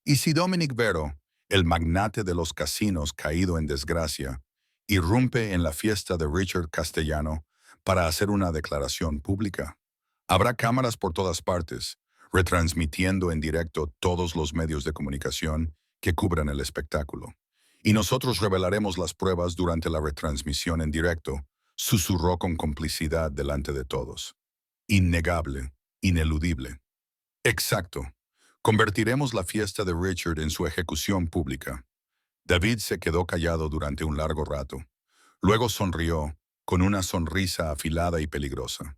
¿Y si Dominic Vero, el magnate de los casinos caído en desgracia, irrumpe en la fiesta de Richard Castellano para hacer una declaración pública? Habrá cámaras por todas partes, retransmitiendo en directo todos los medios de comunicación que cubran el espectáculo. Y nosotros revelaremos las pruebas durante la retransmisión en directo, susurró con complicidad delante de todos. Innegable, ineludible. Exacto. Convertiremos la fiesta de Richard en su ejecución pública. David se quedó callado durante un largo rato. Luego sonrió, con una sonrisa afilada y peligrosa.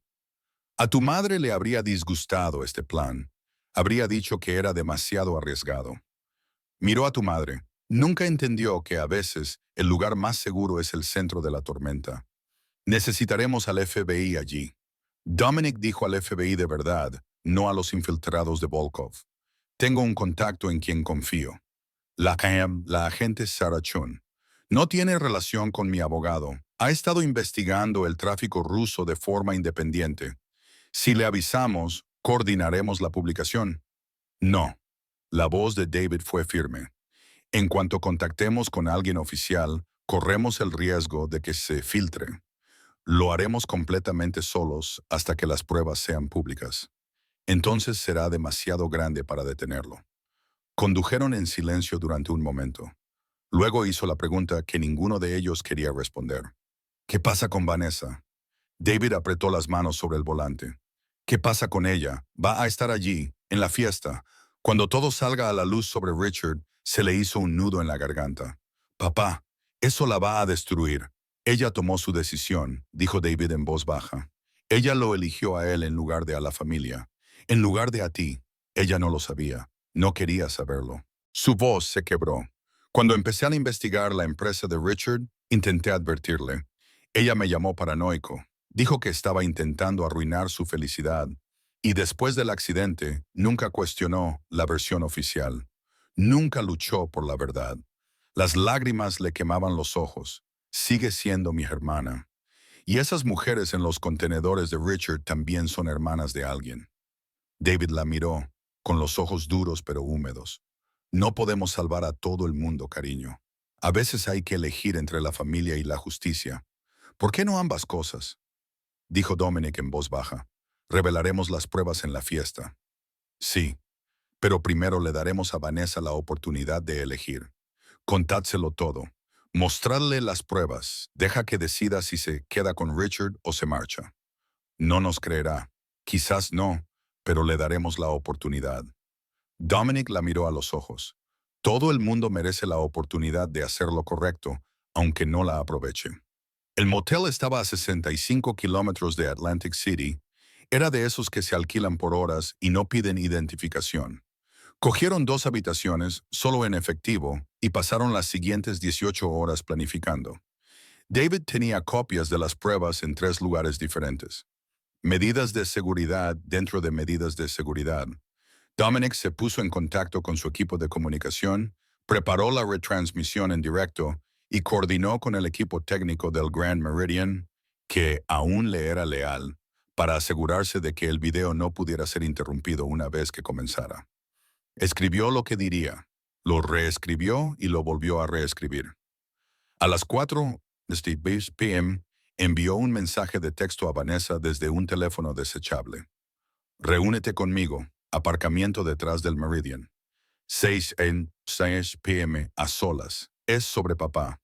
A tu madre le habría disgustado este plan. Habría dicho que era demasiado arriesgado. Miró a tu madre. Nunca entendió que a veces el lugar más seguro es el centro de la tormenta. Necesitaremos al FBI allí. Dominic dijo al FBI de verdad, no a los infiltrados de Volkov. Tengo un contacto en quien confío. La agente Sarah Chun. No tiene relación con mi abogado. Ha estado investigando el tráfico ruso de forma independiente. Si le avisamos, coordinaremos la publicación. No. La voz de David fue firme. En cuanto contactemos con alguien oficial, corremos el riesgo de que se filtre. Lo haremos completamente solos hasta que las pruebas sean públicas. Entonces será demasiado grande para detenerlo. Condujeron en silencio durante un momento. Luego hizo la pregunta que ninguno de ellos quería responder. ¿Qué pasa con Vanessa? David apretó las manos sobre el volante. ¿Qué pasa con ella? Va a estar allí, en la fiesta. Cuando todo salga a la luz sobre Richard, se le hizo un nudo en la garganta. Papá, eso la va a destruir. Ella tomó su decisión, dijo David en voz baja. Ella lo eligió a él en lugar de a la familia. En lugar de a ti. Ella no lo sabía. No quería saberlo. Su voz se quebró. Cuando empecé a investigar la empresa de Richard, intenté advertirle. Ella me llamó paranoico. Dijo que estaba intentando arruinar su felicidad. Y después del accidente, nunca cuestionó la versión oficial. Nunca luchó por la verdad. Las lágrimas le quemaban los ojos. Sigue siendo mi hermana. Y esas mujeres en los contenedores de Richard también son hermanas de alguien. David la miró, con los ojos duros pero húmedos. No podemos salvar a todo el mundo, cariño. A veces hay que elegir entre la familia y la justicia. ¿Por qué no ambas cosas? Dijo Dominic en voz baja. Revelaremos las pruebas en la fiesta. Sí, pero primero le daremos a Vanessa la oportunidad de elegir. Contádselo todo. Mostradle las pruebas. Deja que decida si se queda con Richard o se marcha. No nos creerá. Quizás no, pero le daremos la oportunidad. Dominic la miró a los ojos. Todo el mundo merece la oportunidad de hacer lo correcto, aunque no la aproveche. El motel estaba a 65 kilómetros de Atlantic City. Era de esos que se alquilan por horas y no piden identificación. Cogieron 2 habitaciones, solo en efectivo, y pasaron las siguientes 18 horas planificando. David tenía copias de las pruebas en 3 lugares diferentes. Medidas de seguridad dentro de medidas de seguridad. Dominic se puso en contacto con su equipo de comunicación, preparó la retransmisión en directo y coordinó con el equipo técnico del Grand Meridian, que aún le era leal, para asegurarse de que el video no pudiera ser interrumpido una vez que comenzara. Escribió lo que diría, lo reescribió y lo volvió a reescribir. A las 4:00 p.m. envió un mensaje de texto a Vanessa desde un teléfono desechable. Reúnete conmigo, aparcamiento detrás del Meridian. 6:06 p.m. a solas. Es sobre papá.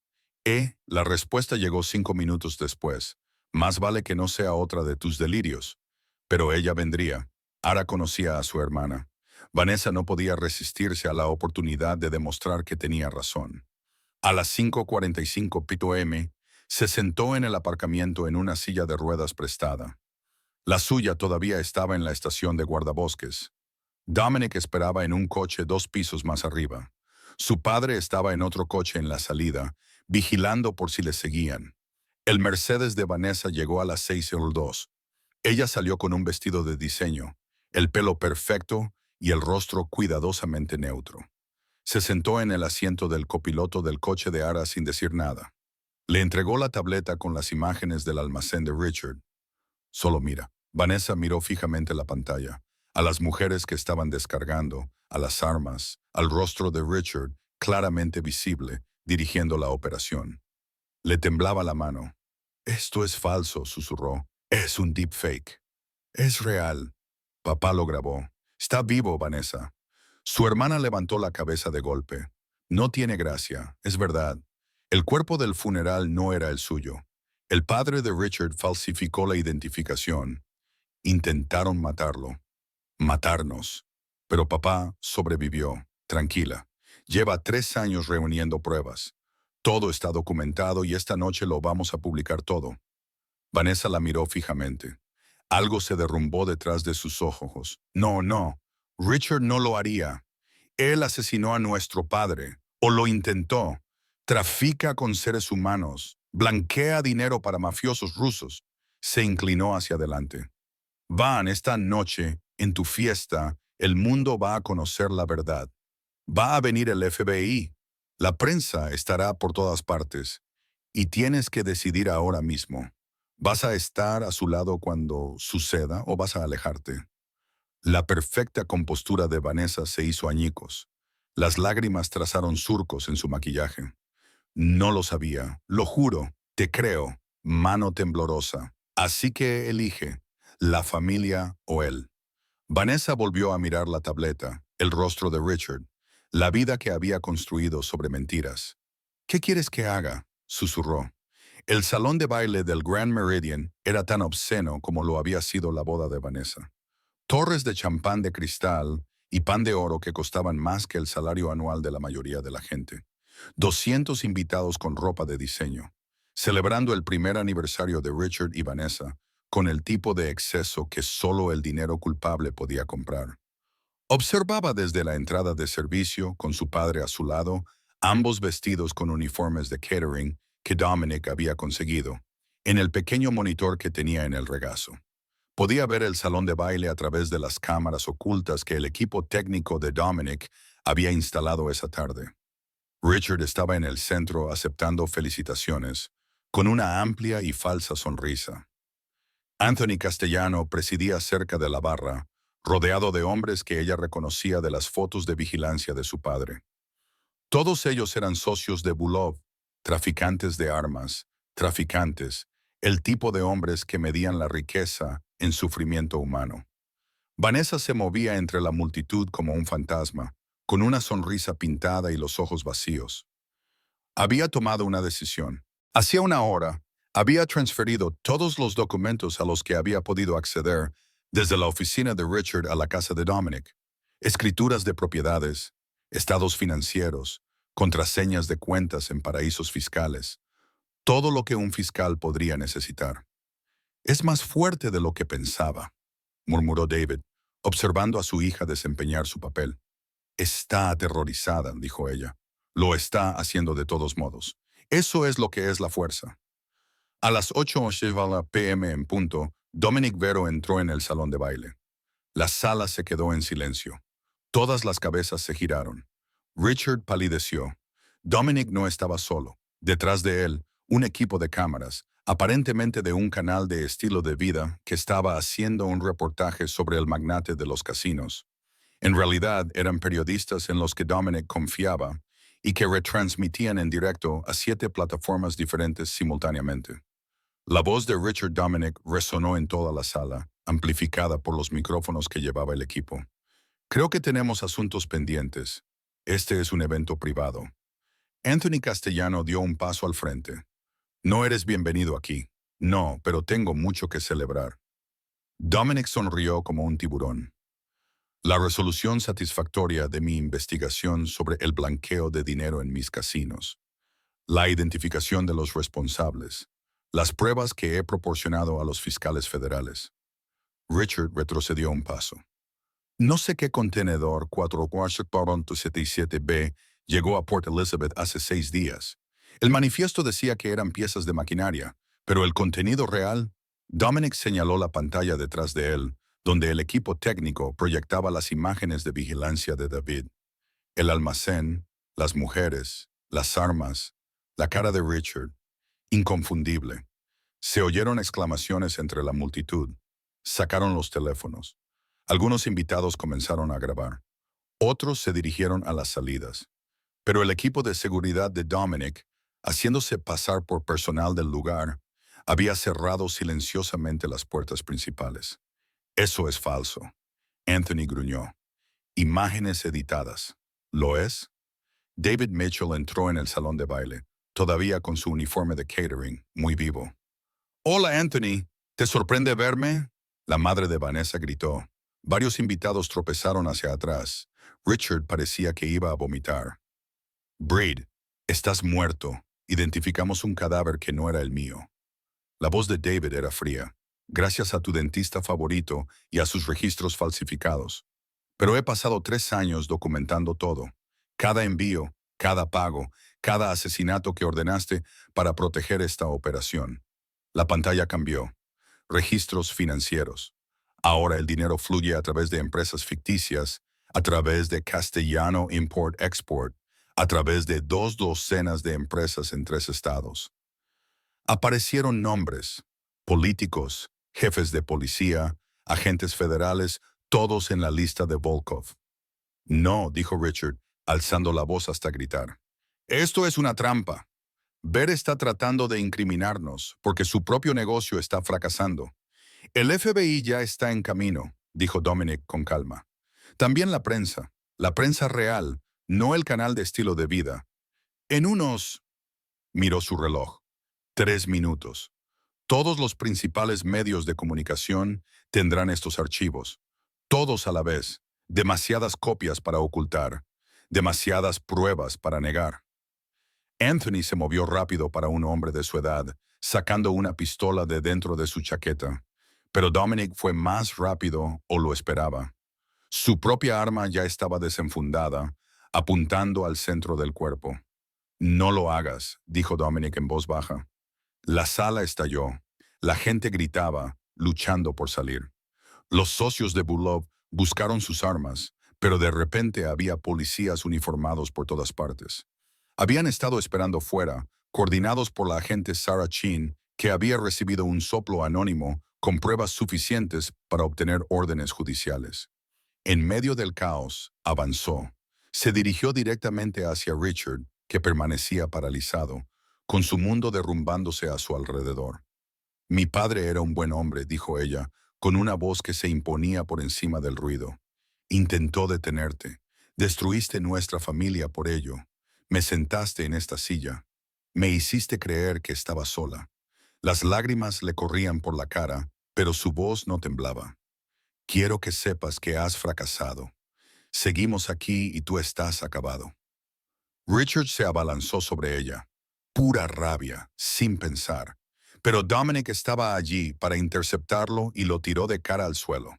La respuesta llegó 5 minutos después. Más vale que no sea otra de tus delirios. Pero ella vendría. Ara conocía a su hermana. Vanessa no podía resistirse a la oportunidad de demostrar que tenía razón. A las 5:45 p.m. se sentó en el aparcamiento en una silla de ruedas prestada. La suya todavía estaba en la estación de guardabosques. Dominic esperaba en un coche 2 pisos más arriba. Su padre estaba en otro coche en la salida, vigilando por si le seguían. El Mercedes de Vanessa llegó a las 6:02. Ella salió con un vestido de diseño, el pelo perfecto y el rostro cuidadosamente neutro. Se sentó en el asiento del copiloto del coche de Ara sin decir nada. Le entregó la tableta con las imágenes del almacén de Richard. Solo mira. Vanessa miró fijamente la pantalla, a las mujeres que estaban descargando, a las armas, al rostro de Richard, claramente visible, dirigiendo la operación. Le temblaba la mano. Esto es falso, susurró. Es un deepfake. Es real. Papá lo grabó. Está vivo, Vanessa. Su hermana levantó la cabeza de golpe. No tiene gracia, es verdad. El cuerpo del funeral no era el suyo. El padre de Richard falsificó la identificación. Intentaron matarlo. Matarnos. Pero papá sobrevivió. Tranquila. Lleva 3 años reuniendo pruebas. Todo está documentado y esta noche lo vamos a publicar todo. Vanessa la miró fijamente. Algo se derrumbó detrás de sus ojos. No, no. Richard no lo haría. Él asesinó a nuestro padre. O lo intentó. Trafica con seres humanos. Blanquea dinero para mafiosos rusos. Se inclinó hacia adelante. Van, esta noche, en tu fiesta, el mundo va a conocer la verdad. Va a venir el FBI. La prensa estará por todas partes. Y tienes que decidir ahora mismo. ¿Vas a estar a su lado cuando suceda o vas a alejarte? La perfecta compostura de Vanessa se hizo añicos. Las lágrimas trazaron surcos en su maquillaje. No lo sabía, lo juro, te creo, mano temblorosa. Así que elige, la familia o él. Vanessa volvió a mirar la tableta, el rostro de Richard, la vida que había construido sobre mentiras. ¿Qué quieres que haga?, susurró. El salón de baile del Grand Meridian era tan obsceno como lo había sido la boda de Vanessa. Torres de champán de cristal y pan de oro que costaban más que el salario anual de la mayoría de la gente. 200 invitados con ropa de diseño, celebrando el primer aniversario de Richard y Vanessa con el tipo de exceso que solo el dinero culpable podía comprar. Observaba desde la entrada de servicio, con su padre a su lado, ambos vestidos con uniformes de catering que Dominic había conseguido, en el pequeño monitor que tenía en el regazo. Podía ver el salón de baile a través de las cámaras ocultas que el equipo técnico de Dominic había instalado esa tarde. Richard estaba en el centro aceptando felicitaciones, con una amplia y falsa sonrisa. Anthony Castellano presidía cerca de la barra, rodeado de hombres que ella reconocía de las fotos de vigilancia de su padre. Todos ellos eran socios de Bulov, traficantes de armas, traficantes, el tipo de hombres que medían la riqueza en sufrimiento humano. Vanessa se movía entre la multitud como un fantasma, con una sonrisa pintada y los ojos vacíos. Había tomado una decisión. Hacía una hora, había transferido todos los documentos a los que había podido acceder desde la oficina de Richard a la casa de Dominic. Escrituras de propiedades, estados financieros, contraseñas de cuentas en paraísos fiscales. Todo lo que un fiscal podría necesitar. Es más fuerte de lo que pensaba, murmuró David, observando a su hija desempeñar su papel. Está aterrorizada, dijo ella. Lo está haciendo de todos modos. Eso es lo que es la fuerza. A las 8:00 p.m. en punto, Dominic Vero entró en el salón de baile. La sala se quedó en silencio. Todas las cabezas se giraron. Richard palideció. Dominic no estaba solo. Detrás de él, un equipo de cámaras, aparentemente de un canal de estilo de vida que estaba haciendo un reportaje sobre el magnate de los casinos. En realidad eran periodistas en los que Dominic confiaba y que retransmitían en directo a 7 plataformas diferentes simultáneamente. La voz de Richard Dominic resonó en toda la sala, amplificada por los micrófonos que llevaba el equipo. Creo que tenemos asuntos pendientes. Este es un evento privado. Anthony Castellano dio un paso al frente. No eres bienvenido aquí. No, pero tengo mucho que celebrar. Dominic sonrió como un tiburón. La resolución satisfactoria de mi investigación sobre el blanqueo de dinero en mis casinos, la identificación de los responsables, las pruebas que he proporcionado a los fiscales federales. Richard retrocedió un paso. No sé qué contenedor 4477B llegó a Port Elizabeth hace 6 días. El manifiesto decía que eran piezas de maquinaria, pero el contenido real. Dominic señaló la pantalla detrás de él, donde el equipo técnico proyectaba las imágenes de vigilancia de David. El almacén, las mujeres, las armas, la cara de Richard. Inconfundible. Se oyeron exclamaciones entre la multitud. Sacaron los teléfonos. Algunos invitados comenzaron a grabar. Otros se dirigieron a las salidas. Pero el equipo de seguridad de Dominic, haciéndose pasar por personal del lugar, había cerrado silenciosamente las puertas principales. Eso es falso. Anthony gruñó. Imágenes editadas. ¿Lo es? David Mitchell entró en el salón de baile, todavía con su uniforme de catering, muy vivo. Hola, Anthony. ¿Te sorprende verme? La madre de Vanessa gritó. Varios invitados tropezaron hacia atrás. Richard parecía que iba a vomitar. Breed, estás muerto. Identificamos un cadáver que no era el mío. La voz de David era fría, gracias a tu dentista favorito y a sus registros falsificados. Pero he pasado 3 años documentando todo. Cada envío, cada pago, cada asesinato que ordenaste para proteger esta operación. La pantalla cambió. Registros financieros. Ahora el dinero fluye a través de empresas ficticias, a través de Castellano Import-Export, a través de 2 docenas de empresas en 3 estados. Aparecieron nombres, políticos, jefes de policía, agentes federales, todos en la lista de Volkov. No, dijo Richard, alzando la voz hasta gritar. Esto es una trampa. Bear está tratando de incriminarnos porque su propio negocio está fracasando. El FBI ya está en camino, dijo Dominic con calma. También la prensa real, no el canal de estilo de vida. En unos... Miró su reloj. 3 minutos. Todos los principales medios de comunicación tendrán estos archivos. Todos a la vez. Demasiadas copias para ocultar. Demasiadas pruebas para negar. Anthony se movió rápido para un hombre de su edad, sacando una pistola de dentro de su chaqueta. Pero Dominic fue más rápido o lo esperaba. Su propia arma ya estaba desenfundada, apuntando al centro del cuerpo. No lo hagas, dijo Dominic en voz baja. La sala estalló. La gente gritaba, luchando por salir. Los socios de Bulov buscaron sus armas, pero de repente había policías uniformados por todas partes. Habían estado esperando fuera, coordinados por la agente Sarah Chin, que había recibido un soplo anónimo con pruebas suficientes para obtener órdenes judiciales. En medio del caos, avanzó. Se dirigió directamente hacia Richard, que permanecía paralizado, con su mundo derrumbándose a su alrededor. Mi padre era un buen hombre, dijo ella, con una voz que se imponía por encima del ruido. Intentó detenerte. Destruiste nuestra familia por ello. Me sentaste en esta silla. Me hiciste creer que estaba sola. Las lágrimas le corrían por la cara, pero su voz no temblaba. Quiero que sepas que has fracasado. Seguimos aquí y tú estás acabado. Richard se abalanzó sobre ella. Pura rabia, sin pensar. Pero Dominic estaba allí para interceptarlo y lo tiró de cara al suelo.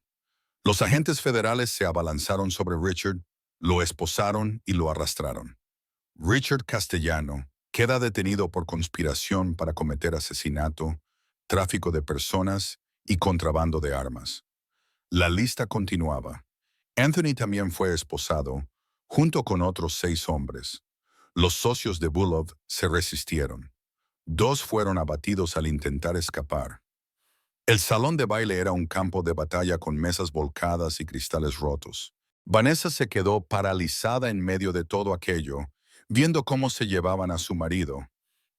Los agentes federales se abalanzaron sobre Richard, lo esposaron y lo arrastraron. Richard Castellano queda detenido por conspiración para cometer asesinato, tráfico de personas y contrabando de armas. La lista continuaba. Anthony también fue esposado, junto con otros 6 hombres. Los socios de Bulov se resistieron. 2 fueron abatidos al intentar escapar. El salón de baile era un campo de batalla con mesas volcadas y cristales rotos. Vanessa se quedó paralizada en medio de todo aquello, viendo cómo se llevaban a su marido.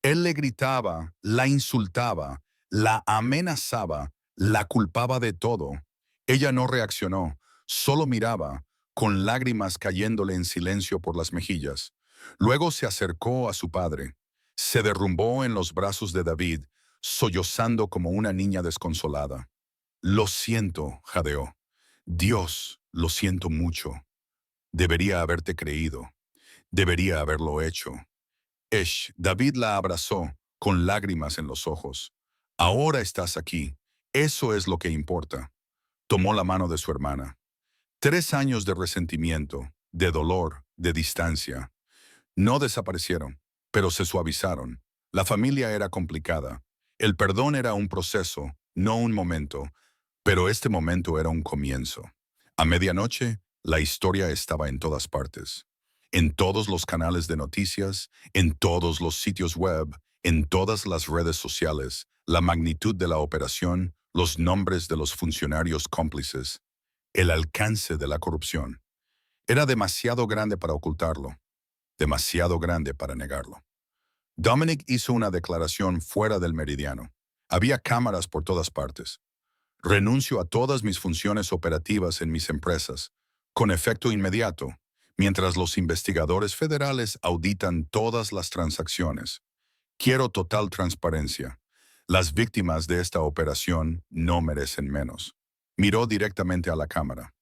Él le gritaba, la insultaba, la amenazaba, la culpaba de todo. Ella no reaccionó, solo miraba, con lágrimas cayéndole en silencio por las mejillas. Luego se acercó a su padre. Se derrumbó en los brazos de David, sollozando como una niña desconsolada. Lo siento, jadeó. Dios, lo siento mucho. Debería haberte creído. Debería haberlo hecho. David la abrazó, con lágrimas en los ojos. Ahora estás aquí. Eso es lo que importa. Tomó la mano de su hermana. 3 años de resentimiento, de dolor, de distancia. No desaparecieron, pero se suavizaron. La familia era complicada. El perdón era un proceso, no un momento, pero este momento era un comienzo. A medianoche, la historia estaba en todas partes. En todos los canales de noticias, en todos los sitios web, en todas las redes sociales, la magnitud de la operación, los nombres de los funcionarios cómplices, el alcance de la corrupción. Era demasiado grande para ocultarlo, demasiado grande para negarlo. Dominic hizo una declaración fuera del meridiano. Había cámaras por todas partes. Renuncio a todas mis funciones operativas en mis empresas, con efecto inmediato, mientras los investigadores federales auditan todas las transacciones. Quiero total transparencia. Las víctimas de esta operación no merecen menos. Miró directamente a la cámara.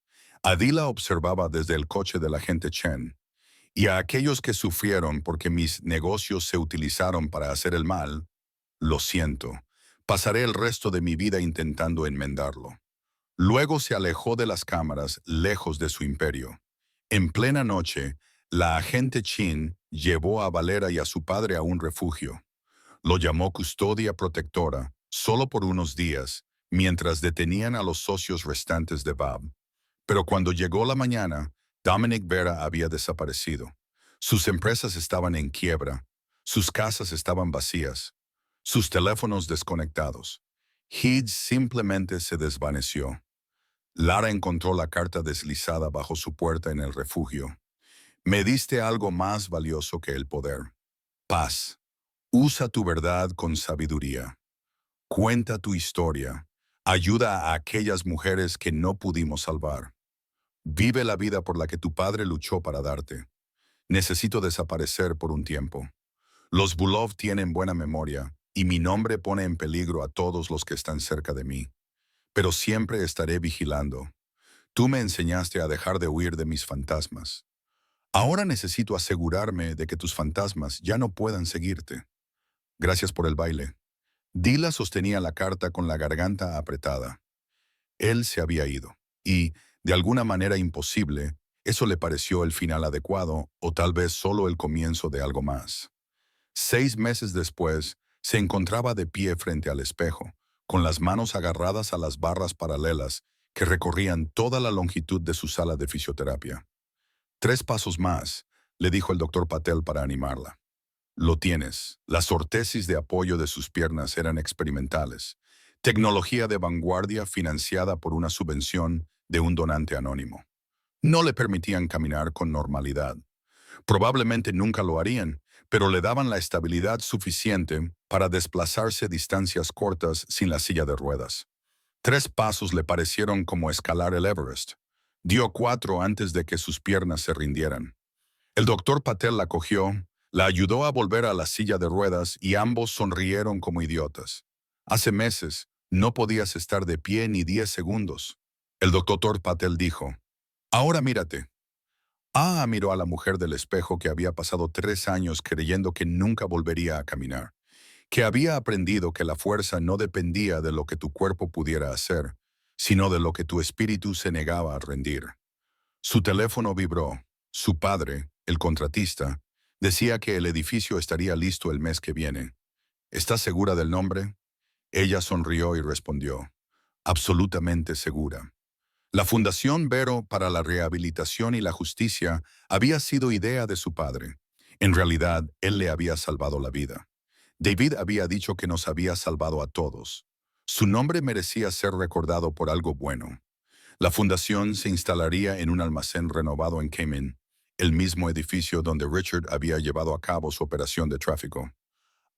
Adila observaba desde el coche del agente Chen. Y a aquellos que sufrieron porque mis negocios se utilizaron para hacer el mal, lo siento. Pasaré el resto de mi vida intentando enmendarlo. Luego se alejó de las cámaras, lejos de su imperio. En plena noche, la agente Chin llevó a Valera y a su padre a un refugio. Lo llamó custodia protectora, solo por unos días, mientras detenían a los socios restantes de Bab. Pero cuando llegó la mañana, Dominic Vera había desaparecido. Sus empresas estaban en quiebra. Sus casas estaban vacías. Sus teléfonos desconectados. Heed simplemente se desvaneció. Lara encontró la carta deslizada bajo su puerta en el refugio. Me diste algo más valioso que el poder. Paz. Usa tu verdad con sabiduría. Cuenta tu historia. Ayuda a aquellas mujeres que no pudimos salvar. Vive la vida por la que tu padre luchó para darte. Necesito desaparecer por un tiempo. Los Bulov tienen buena memoria y mi nombre pone en peligro a todos los que están cerca de mí. Pero siempre estaré vigilando. Tú me enseñaste a dejar de huir de mis fantasmas. Ahora necesito asegurarme de que tus fantasmas ya no puedan seguirte. Gracias por el baile. Dila sostenía la carta con la garganta apretada. Él se había ido, y, de alguna manera imposible, eso le pareció el final adecuado o tal vez solo el comienzo de algo más. 6 meses después, se encontraba de pie frente al espejo, con las manos agarradas a las barras paralelas que recorrían toda la longitud de su sala de fisioterapia. 3 pasos más, le dijo el doctor Patel para animarla. Lo tienes. Las ortesis de apoyo de sus piernas eran experimentales. Tecnología de vanguardia financiada por una subvención de un donante anónimo. No le permitían caminar con normalidad. Probablemente nunca lo harían, pero le daban la estabilidad suficiente para desplazarse distancias cortas sin la silla de ruedas. 3 pasos le parecieron como escalar el Everest. Dio 4 antes de que sus piernas se rindieran. El doctor Patel la cogió, la ayudó a volver a la silla de ruedas y ambos sonrieron como idiotas. Hace meses, no podías estar de pie ni 10 segundos. El doctor Patel dijo, ahora mírate. Miró a la mujer del espejo que había pasado 3 años creyendo que nunca volvería a caminar, que había aprendido que la fuerza no dependía de lo que tu cuerpo pudiera hacer, sino de lo que tu espíritu se negaba a rendir. Su teléfono vibró. Su padre, el contratista, decía que el edificio estaría listo el mes que viene. ¿Estás segura del nombre? Ella sonrió y respondió, absolutamente segura. La Fundación Vero para la Rehabilitación y la Justicia había sido idea de su padre. En realidad, él le había salvado la vida. David había dicho que nos había salvado a todos. Su nombre merecía ser recordado por algo bueno. La fundación se instalaría en un almacén renovado en Cayman, el mismo edificio donde Richard había llevado a cabo su operación de tráfico.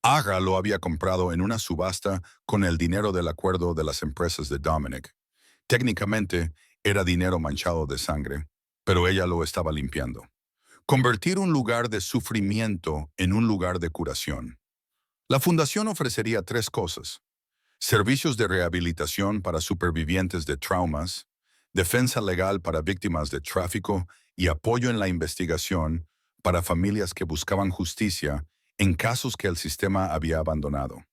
Agra lo había comprado en una subasta con el dinero del acuerdo de las empresas de Dominic. Técnicamente, era dinero manchado de sangre, pero ella lo estaba limpiando. Convertir un lugar de sufrimiento en un lugar de curación. La fundación ofrecería 3 cosas: servicios de rehabilitación para supervivientes de traumas, defensa legal para víctimas de tráfico y apoyo en la investigación para familias que buscaban justicia en casos que el sistema había abandonado.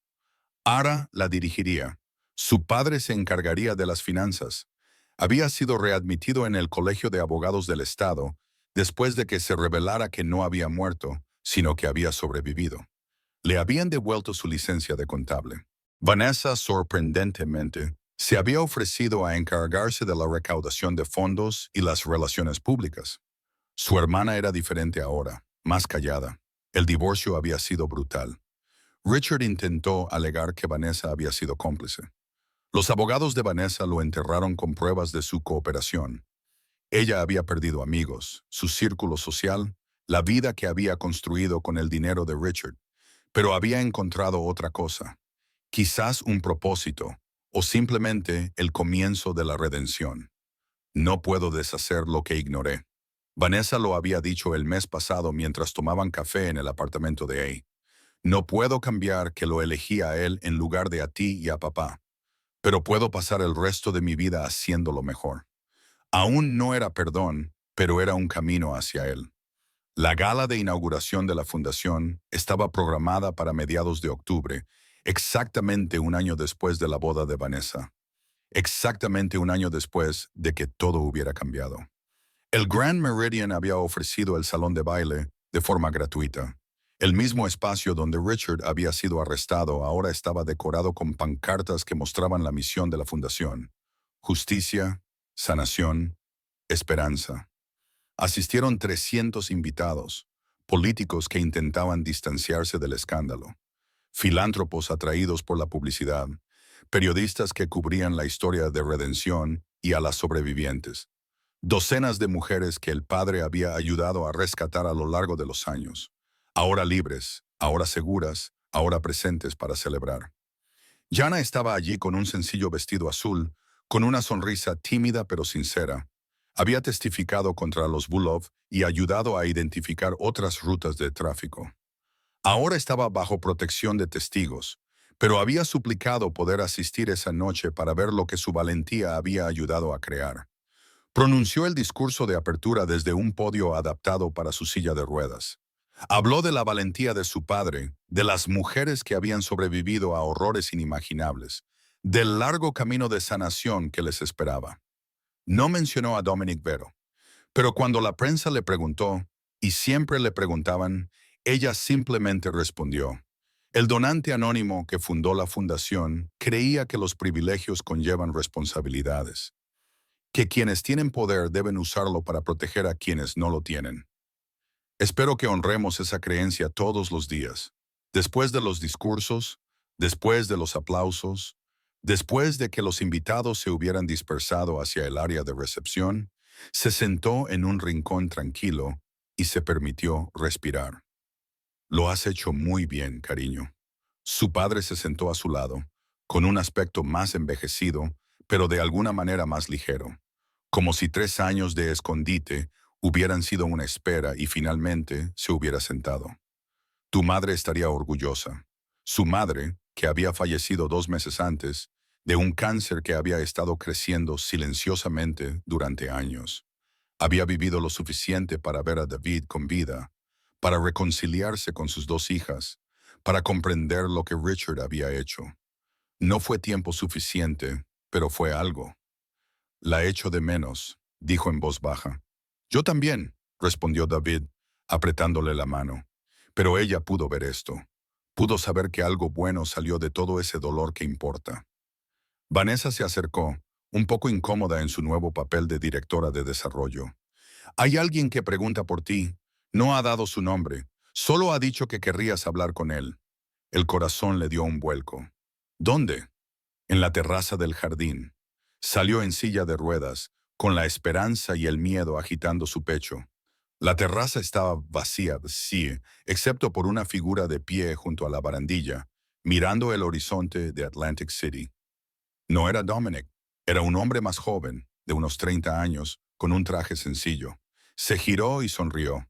Ara la dirigiría. Su padre se encargaría de las finanzas. Había sido readmitido en el Colegio de Abogados del Estado después de que se revelara que no había muerto, sino que había sobrevivido. Le habían devuelto su licencia de contable. Vanessa, sorprendentemente, se había ofrecido a encargarse de la recaudación de fondos y las relaciones públicas. Su hermana era diferente ahora, más callada. El divorcio había sido brutal. Richard intentó alegar que Vanessa había sido cómplice. Los abogados de Vanessa lo enterraron con pruebas de su cooperación. Ella había perdido amigos, su círculo social, la vida que había construido con el dinero de Richard, pero había encontrado otra cosa. Quizás un propósito, o simplemente el comienzo de la redención. No puedo deshacer lo que ignoré. Vanessa lo había dicho el mes pasado mientras tomaban café en el apartamento de A. No puedo cambiar que lo elegí a él en lugar de a ti y a papá, pero puedo pasar el resto de mi vida haciéndolo mejor. Aún no era perdón, pero era un camino hacia él. La gala de inauguración de la fundación estaba programada para mediados de octubre, exactamente un año después de la boda de Vanessa. Exactamente un año después de que todo hubiera cambiado. El Grand Meridian había ofrecido el salón de baile de forma gratuita. El mismo espacio donde Richard había sido arrestado ahora estaba decorado con pancartas que mostraban la misión de la fundación: justicia, sanación, esperanza. Asistieron 300 invitados, políticos que intentaban distanciarse del escándalo, filántropos atraídos por la publicidad, periodistas que cubrían la historia de redención y a las sobrevivientes, docenas de mujeres que el padre había ayudado a rescatar a lo largo de los años, ahora libres, ahora seguras, ahora presentes para celebrar. Jana estaba allí con un sencillo vestido azul, con una sonrisa tímida pero sincera. Había testificado contra los Bulov y ayudado a identificar otras rutas de tráfico. Ahora estaba bajo protección de testigos, pero había suplicado poder asistir esa noche para ver lo que su valentía había ayudado a crear. Pronunció el discurso de apertura desde un podio adaptado para su silla de ruedas. Habló de la valentía de su padre, de las mujeres que habían sobrevivido a horrores inimaginables, del largo camino de sanación que les esperaba. No mencionó a Dominic Vero, pero cuando la prensa le preguntó, y siempre le preguntaban, ella simplemente respondió. El donante anónimo que fundó la fundación creía que los privilegios conllevan responsabilidades, que quienes tienen poder deben usarlo para proteger a quienes no lo tienen. Espero que honremos esa creencia todos los días, después de los discursos, después de los aplausos, después de que los invitados se hubieran dispersado hacia el área de recepción, se sentó en un rincón tranquilo y se permitió respirar. Lo has hecho muy bien, cariño. Su padre se sentó a su lado, con un aspecto más envejecido, pero de alguna manera más ligero, como si 3 años de escondite hubieran sido una espera y finalmente se hubiera sentado. Tu madre estaría orgullosa. Su madre, que había fallecido 2 meses antes, de un cáncer que había estado creciendo silenciosamente durante años. Había vivido lo suficiente para ver a David con vida, para reconciliarse con sus 2 hijas, para comprender lo que Richard había hecho. No fue tiempo suficiente, pero fue algo. La echo de menos, dijo en voz baja. Yo también, respondió David, apretándole la mano. Pero ella pudo ver esto. Pudo saber que algo bueno salió de todo ese dolor que importa. Vanessa se acercó, un poco incómoda en su nuevo papel de directora de desarrollo. Hay alguien que pregunta por ti. No ha dado su nombre. Solo ha dicho que querrías hablar con él. El corazón le dio un vuelco. ¿Dónde? En la terraza del jardín. Salió en silla de ruedas, con la esperanza y el miedo agitando su pecho. La terraza estaba vacía, sí, excepto por una figura de pie junto a la barandilla, mirando el horizonte de Atlantic City. No era Dominic, era un hombre más joven, de unos 30 años, con un traje sencillo. Se giró y sonrió.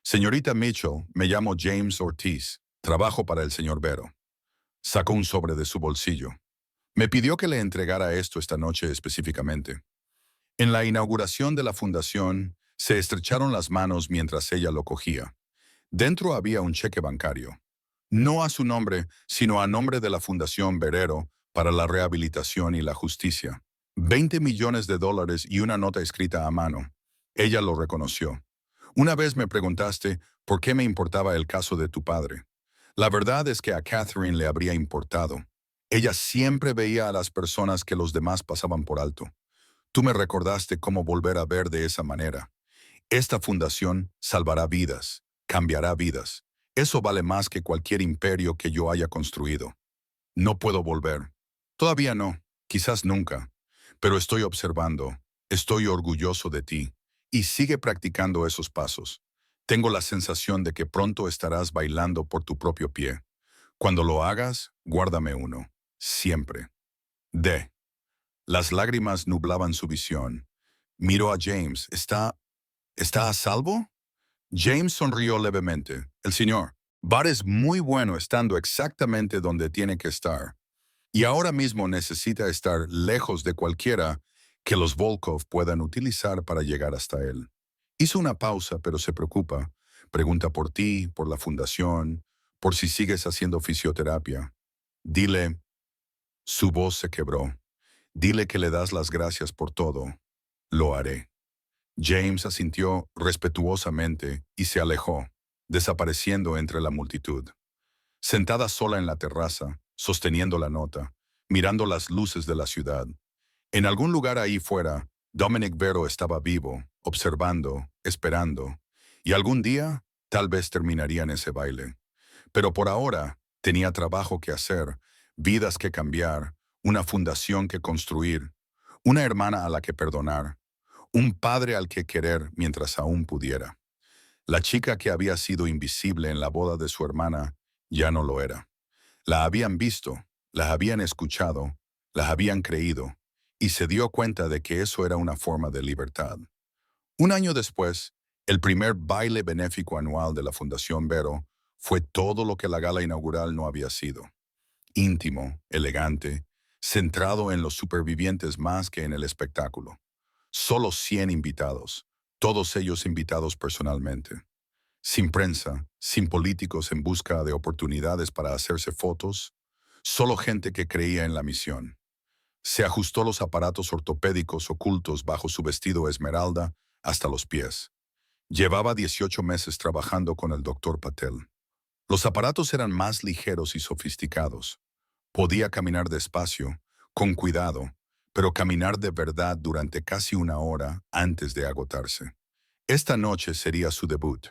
Señorita Mitchell, me llamo James Ortiz. Trabajo para el señor Vero. Sacó un sobre de su bolsillo. Me pidió que le entregara esto esta noche específicamente. En la inauguración de la fundación, se estrecharon las manos mientras ella lo cogía. Dentro había un cheque bancario. No a su nombre, sino a nombre de la Fundación Verero para la Rehabilitación y la Justicia. 20 millones de dólares y una nota escrita a mano. Ella lo reconoció. Una vez me preguntaste por qué me importaba el caso de tu padre. La verdad es que a Catherine le habría importado. Ella siempre veía a las personas que los demás pasaban por alto. Tú me recordaste cómo volver a ver de esa manera. Esta fundación salvará vidas, cambiará vidas. Eso vale más que cualquier imperio que yo haya construido. No puedo volver. Todavía no, quizás nunca. Pero estoy observando, estoy orgulloso de ti. Y sigue practicando esos pasos. Tengo la sensación de que pronto estarás bailando por tu propio pie. Cuando lo hagas, guárdame uno. Siempre. D. Las lágrimas nublaban su visión. Miró a James. ¿Está a salvo? James sonrió levemente. El señor. Bart es muy bueno estando exactamente donde tiene que estar. Y ahora mismo necesita estar lejos de cualquiera que los Volkov puedan utilizar para llegar hasta él. Hizo una pausa, pero se preocupa. Pregunta por ti, por la fundación, por si sigues haciendo fisioterapia. Dile. Su voz se quebró. Dile que le das las gracias por todo. Lo haré. James asintió respetuosamente y se alejó, desapareciendo entre la multitud. Sentada sola en la terraza, sosteniendo la nota, mirando las luces de la ciudad. En algún lugar ahí fuera, Dominic Vero estaba vivo, observando, esperando, y algún día tal vez terminarían ese baile. Pero por ahora tenía trabajo que hacer, vidas que cambiar, una fundación que construir, una hermana a la que perdonar, un padre al que querer mientras aún pudiera. La chica que había sido invisible en la boda de su hermana ya no lo era. La habían visto, las habían escuchado, las habían creído, y se dio cuenta de que eso era una forma de libertad. Un año después, el primer baile benéfico anual de la Fundación Vero fue todo lo que la gala inaugural no había sido. Íntimo, elegante, centrado en los supervivientes más que en el espectáculo. Solo 100 invitados, todos ellos invitados personalmente. Sin prensa, sin políticos en busca de oportunidades para hacerse fotos, solo gente que creía en la misión. Se ajustó los aparatos ortopédicos ocultos bajo su vestido esmeralda hasta los pies. Llevaba 18 meses trabajando con el doctor Patel. Los aparatos eran más ligeros y sofisticados. Podía caminar despacio, con cuidado, pero caminar de verdad durante casi una hora antes de agotarse. Esta noche sería su debut.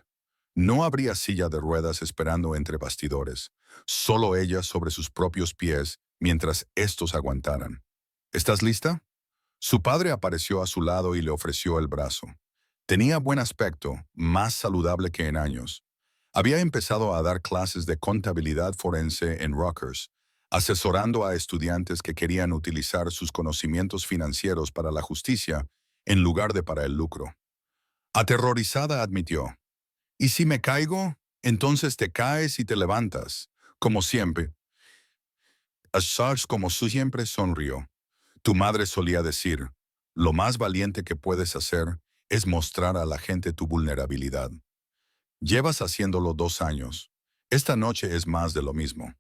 No habría silla de ruedas esperando entre bastidores, solo ella sobre sus propios pies mientras estos aguantaran. ¿Estás lista? Su padre apareció a su lado y le ofreció el brazo. Tenía buen aspecto, más saludable que en años. Había empezado a dar clases de contabilidad forense en Rutgers, asesorando a estudiantes que querían utilizar sus conocimientos financieros para la justicia en lugar de para el lucro. Aterrorizada admitió, ¿y si me caigo? Entonces te caes y te levantas, como siempre. Assange como siempre sonrió. Tu madre solía decir, lo más valiente que puedes hacer es mostrar a la gente tu vulnerabilidad. Llevas haciéndolo 2 años. Esta noche es más de lo mismo.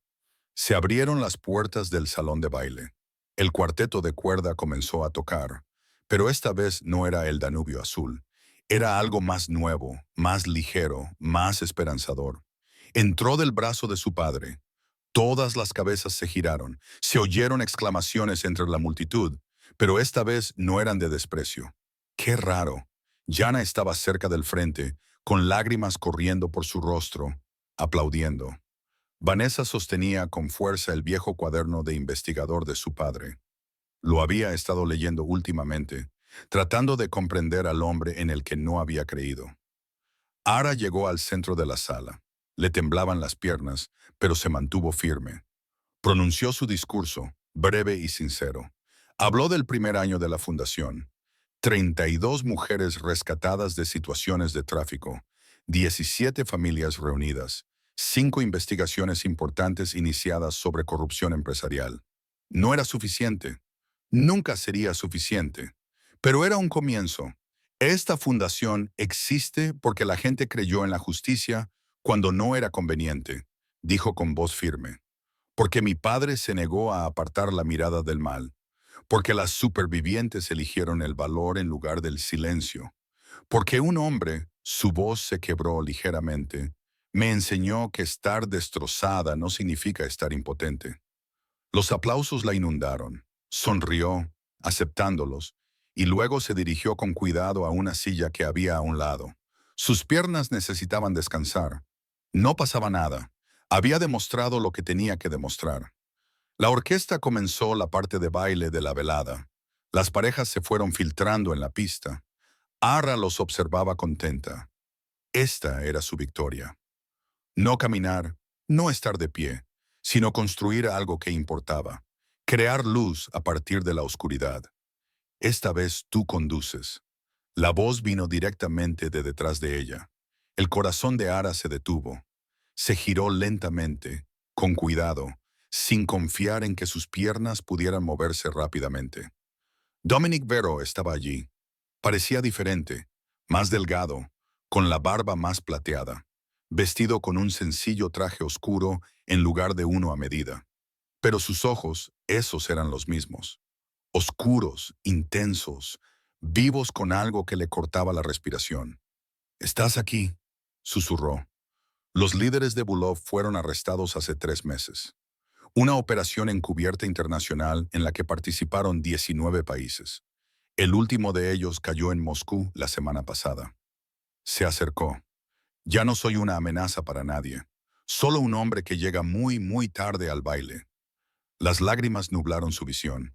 Se abrieron las puertas del salón de baile. El cuarteto de cuerda comenzó a tocar, pero esta vez no era el Danubio Azul. Era algo más nuevo, más ligero, más esperanzador. Entró del brazo de su padre. Todas las cabezas se giraron, se oyeron exclamaciones entre la multitud, pero esta vez no eran de desprecio. ¡Qué raro! Jana estaba cerca del frente, con lágrimas corriendo por su rostro, aplaudiendo. Vanessa sostenía con fuerza el viejo cuaderno de investigador de su padre. Lo había estado leyendo últimamente, tratando de comprender al hombre en el que no había creído. Ara llegó al centro de la sala. Le temblaban las piernas, pero se mantuvo firme. Pronunció su discurso, breve y sincero. Habló del primer año de la fundación. 32 mujeres rescatadas de situaciones de tráfico, 17 familias reunidas, 5 investigaciones importantes iniciadas sobre corrupción empresarial. No era suficiente. Nunca sería suficiente. Pero era un comienzo. Esta fundación existe porque la gente creyó en la justicia cuando no era conveniente, dijo con voz firme. Porque mi padre se negó a apartar la mirada del mal. Porque las supervivientes eligieron el valor en lugar del silencio. Porque un hombre, su voz se quebró ligeramente, me enseñó que estar destrozada no significa estar impotente. Los aplausos la inundaron. Sonrió, aceptándolos, y luego se dirigió con cuidado a una silla que había a un lado. Sus piernas necesitaban descansar. No pasaba nada. Había demostrado lo que tenía que demostrar. La orquesta comenzó la parte de baile de la velada. Las parejas se fueron filtrando en la pista. Ara los observaba contenta. Esta era su victoria. No caminar, no estar de pie, sino construir algo que importaba. Crear luz a partir de la oscuridad. Esta vez tú conduces. La voz vino directamente de detrás de ella. El corazón de Ara se detuvo. Se giró lentamente, con cuidado, sin confiar en que sus piernas pudieran moverse rápidamente. Dominic Vero estaba allí. Parecía diferente, más delgado, con la barba más plateada, vestido con un sencillo traje oscuro en lugar de uno a medida. Pero sus ojos, esos eran los mismos. Oscuros, intensos, vivos con algo que le cortaba la respiración. «Estás aquí», susurró. Los líderes de Bulov fueron arrestados hace 3 meses. Una operación encubierta internacional en la que participaron 19 países. El último de ellos cayó en Moscú la semana pasada. Se acercó. Ya no soy una amenaza para nadie. Solo un hombre que llega muy, muy tarde al baile. Las lágrimas nublaron su visión.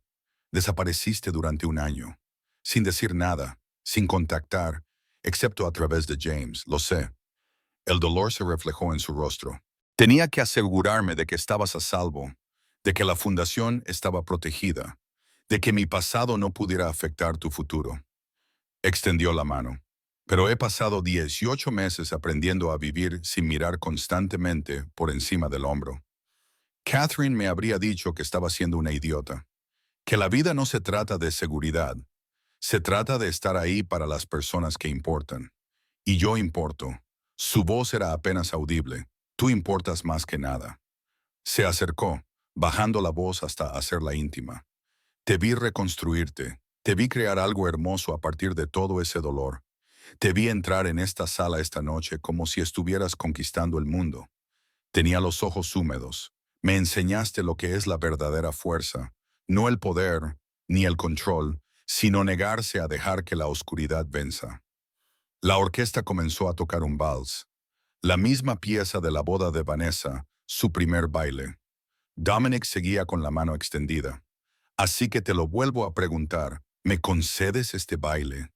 Desapareciste durante un año. Sin decir nada, sin contactar, excepto a través de James, lo sé. El dolor se reflejó en su rostro. Tenía que asegurarme de que estabas a salvo, de que la fundación estaba protegida, de que mi pasado no pudiera afectar tu futuro. Extendió la mano. Pero he pasado 18 meses aprendiendo a vivir sin mirar constantemente por encima del hombro. Catherine me habría dicho que estaba siendo una idiota, que la vida no se trata de seguridad, se trata de estar ahí para las personas que importan. Y yo importo. Su voz era apenas audible. Tú importas más que nada. Se acercó, bajando la voz hasta hacerla íntima. Te vi reconstruirte. Te vi crear algo hermoso a partir de todo ese dolor. Te vi entrar en esta sala esta noche como si estuvieras conquistando el mundo. Tenía los ojos húmedos. Me enseñaste lo que es la verdadera fuerza. No el poder, ni el control, sino negarse a dejar que la oscuridad venza. La orquesta comenzó a tocar un vals. La misma pieza de la boda de Vanessa, su primer baile. Dominic seguía con la mano extendida. Así que te lo vuelvo a preguntar, ¿me concedes este baile?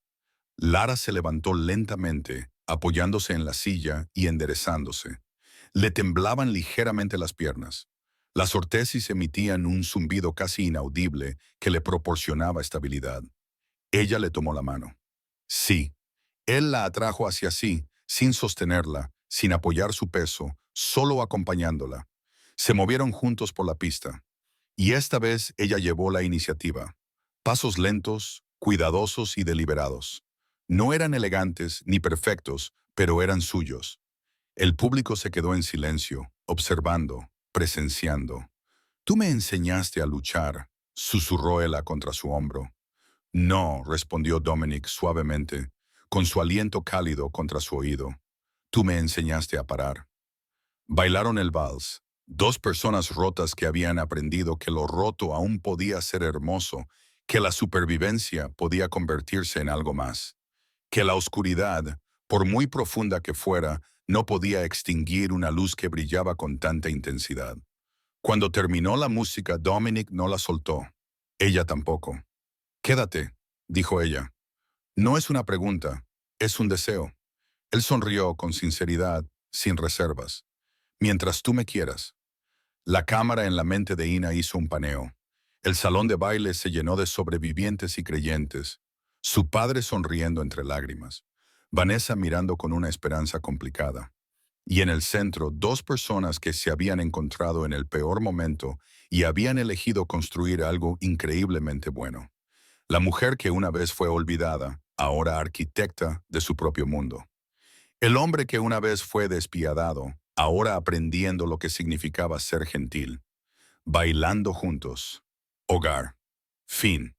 Lara se levantó lentamente, apoyándose en la silla y enderezándose. Le temblaban ligeramente las piernas. Las ortesis emitían un zumbido casi inaudible que le proporcionaba estabilidad. Ella le tomó la mano. Sí. Él la atrajo hacia sí, sin sostenerla, sin apoyar su peso, solo acompañándola. Se movieron juntos por la pista. Y esta vez ella llevó la iniciativa. Pasos lentos, cuidadosos y deliberados. No eran elegantes ni perfectos, pero eran suyos. El público se quedó en silencio, observando, presenciando. Tú me enseñaste a luchar, susurró ella contra su hombro. No, respondió Dominic suavemente, con su aliento cálido contra su oído. Tú me enseñaste a parar. Bailaron el vals. Dos personas rotas que habían aprendido que lo roto aún podía ser hermoso, que la supervivencia podía convertirse en algo más, que la oscuridad, por muy profunda que fuera, no podía extinguir una luz que brillaba con tanta intensidad. Cuando terminó la música, Dominic no la soltó. Ella tampoco. Quédate, dijo ella. No es una pregunta, es un deseo. Él sonrió con sinceridad, sin reservas. Mientras tú me quieras. La cámara en la mente de Ina hizo un paneo. El salón de baile se llenó de sobrevivientes y creyentes. Su padre sonriendo entre lágrimas. Vanessa mirando con una esperanza complicada. Y en el centro, dos personas que se habían encontrado en el peor momento y habían elegido construir algo increíblemente bueno. La mujer que una vez fue olvidada, ahora arquitecta de su propio mundo. El hombre que una vez fue despiadado, ahora aprendiendo lo que significaba ser gentil. Bailando juntos. Hogar. Fin.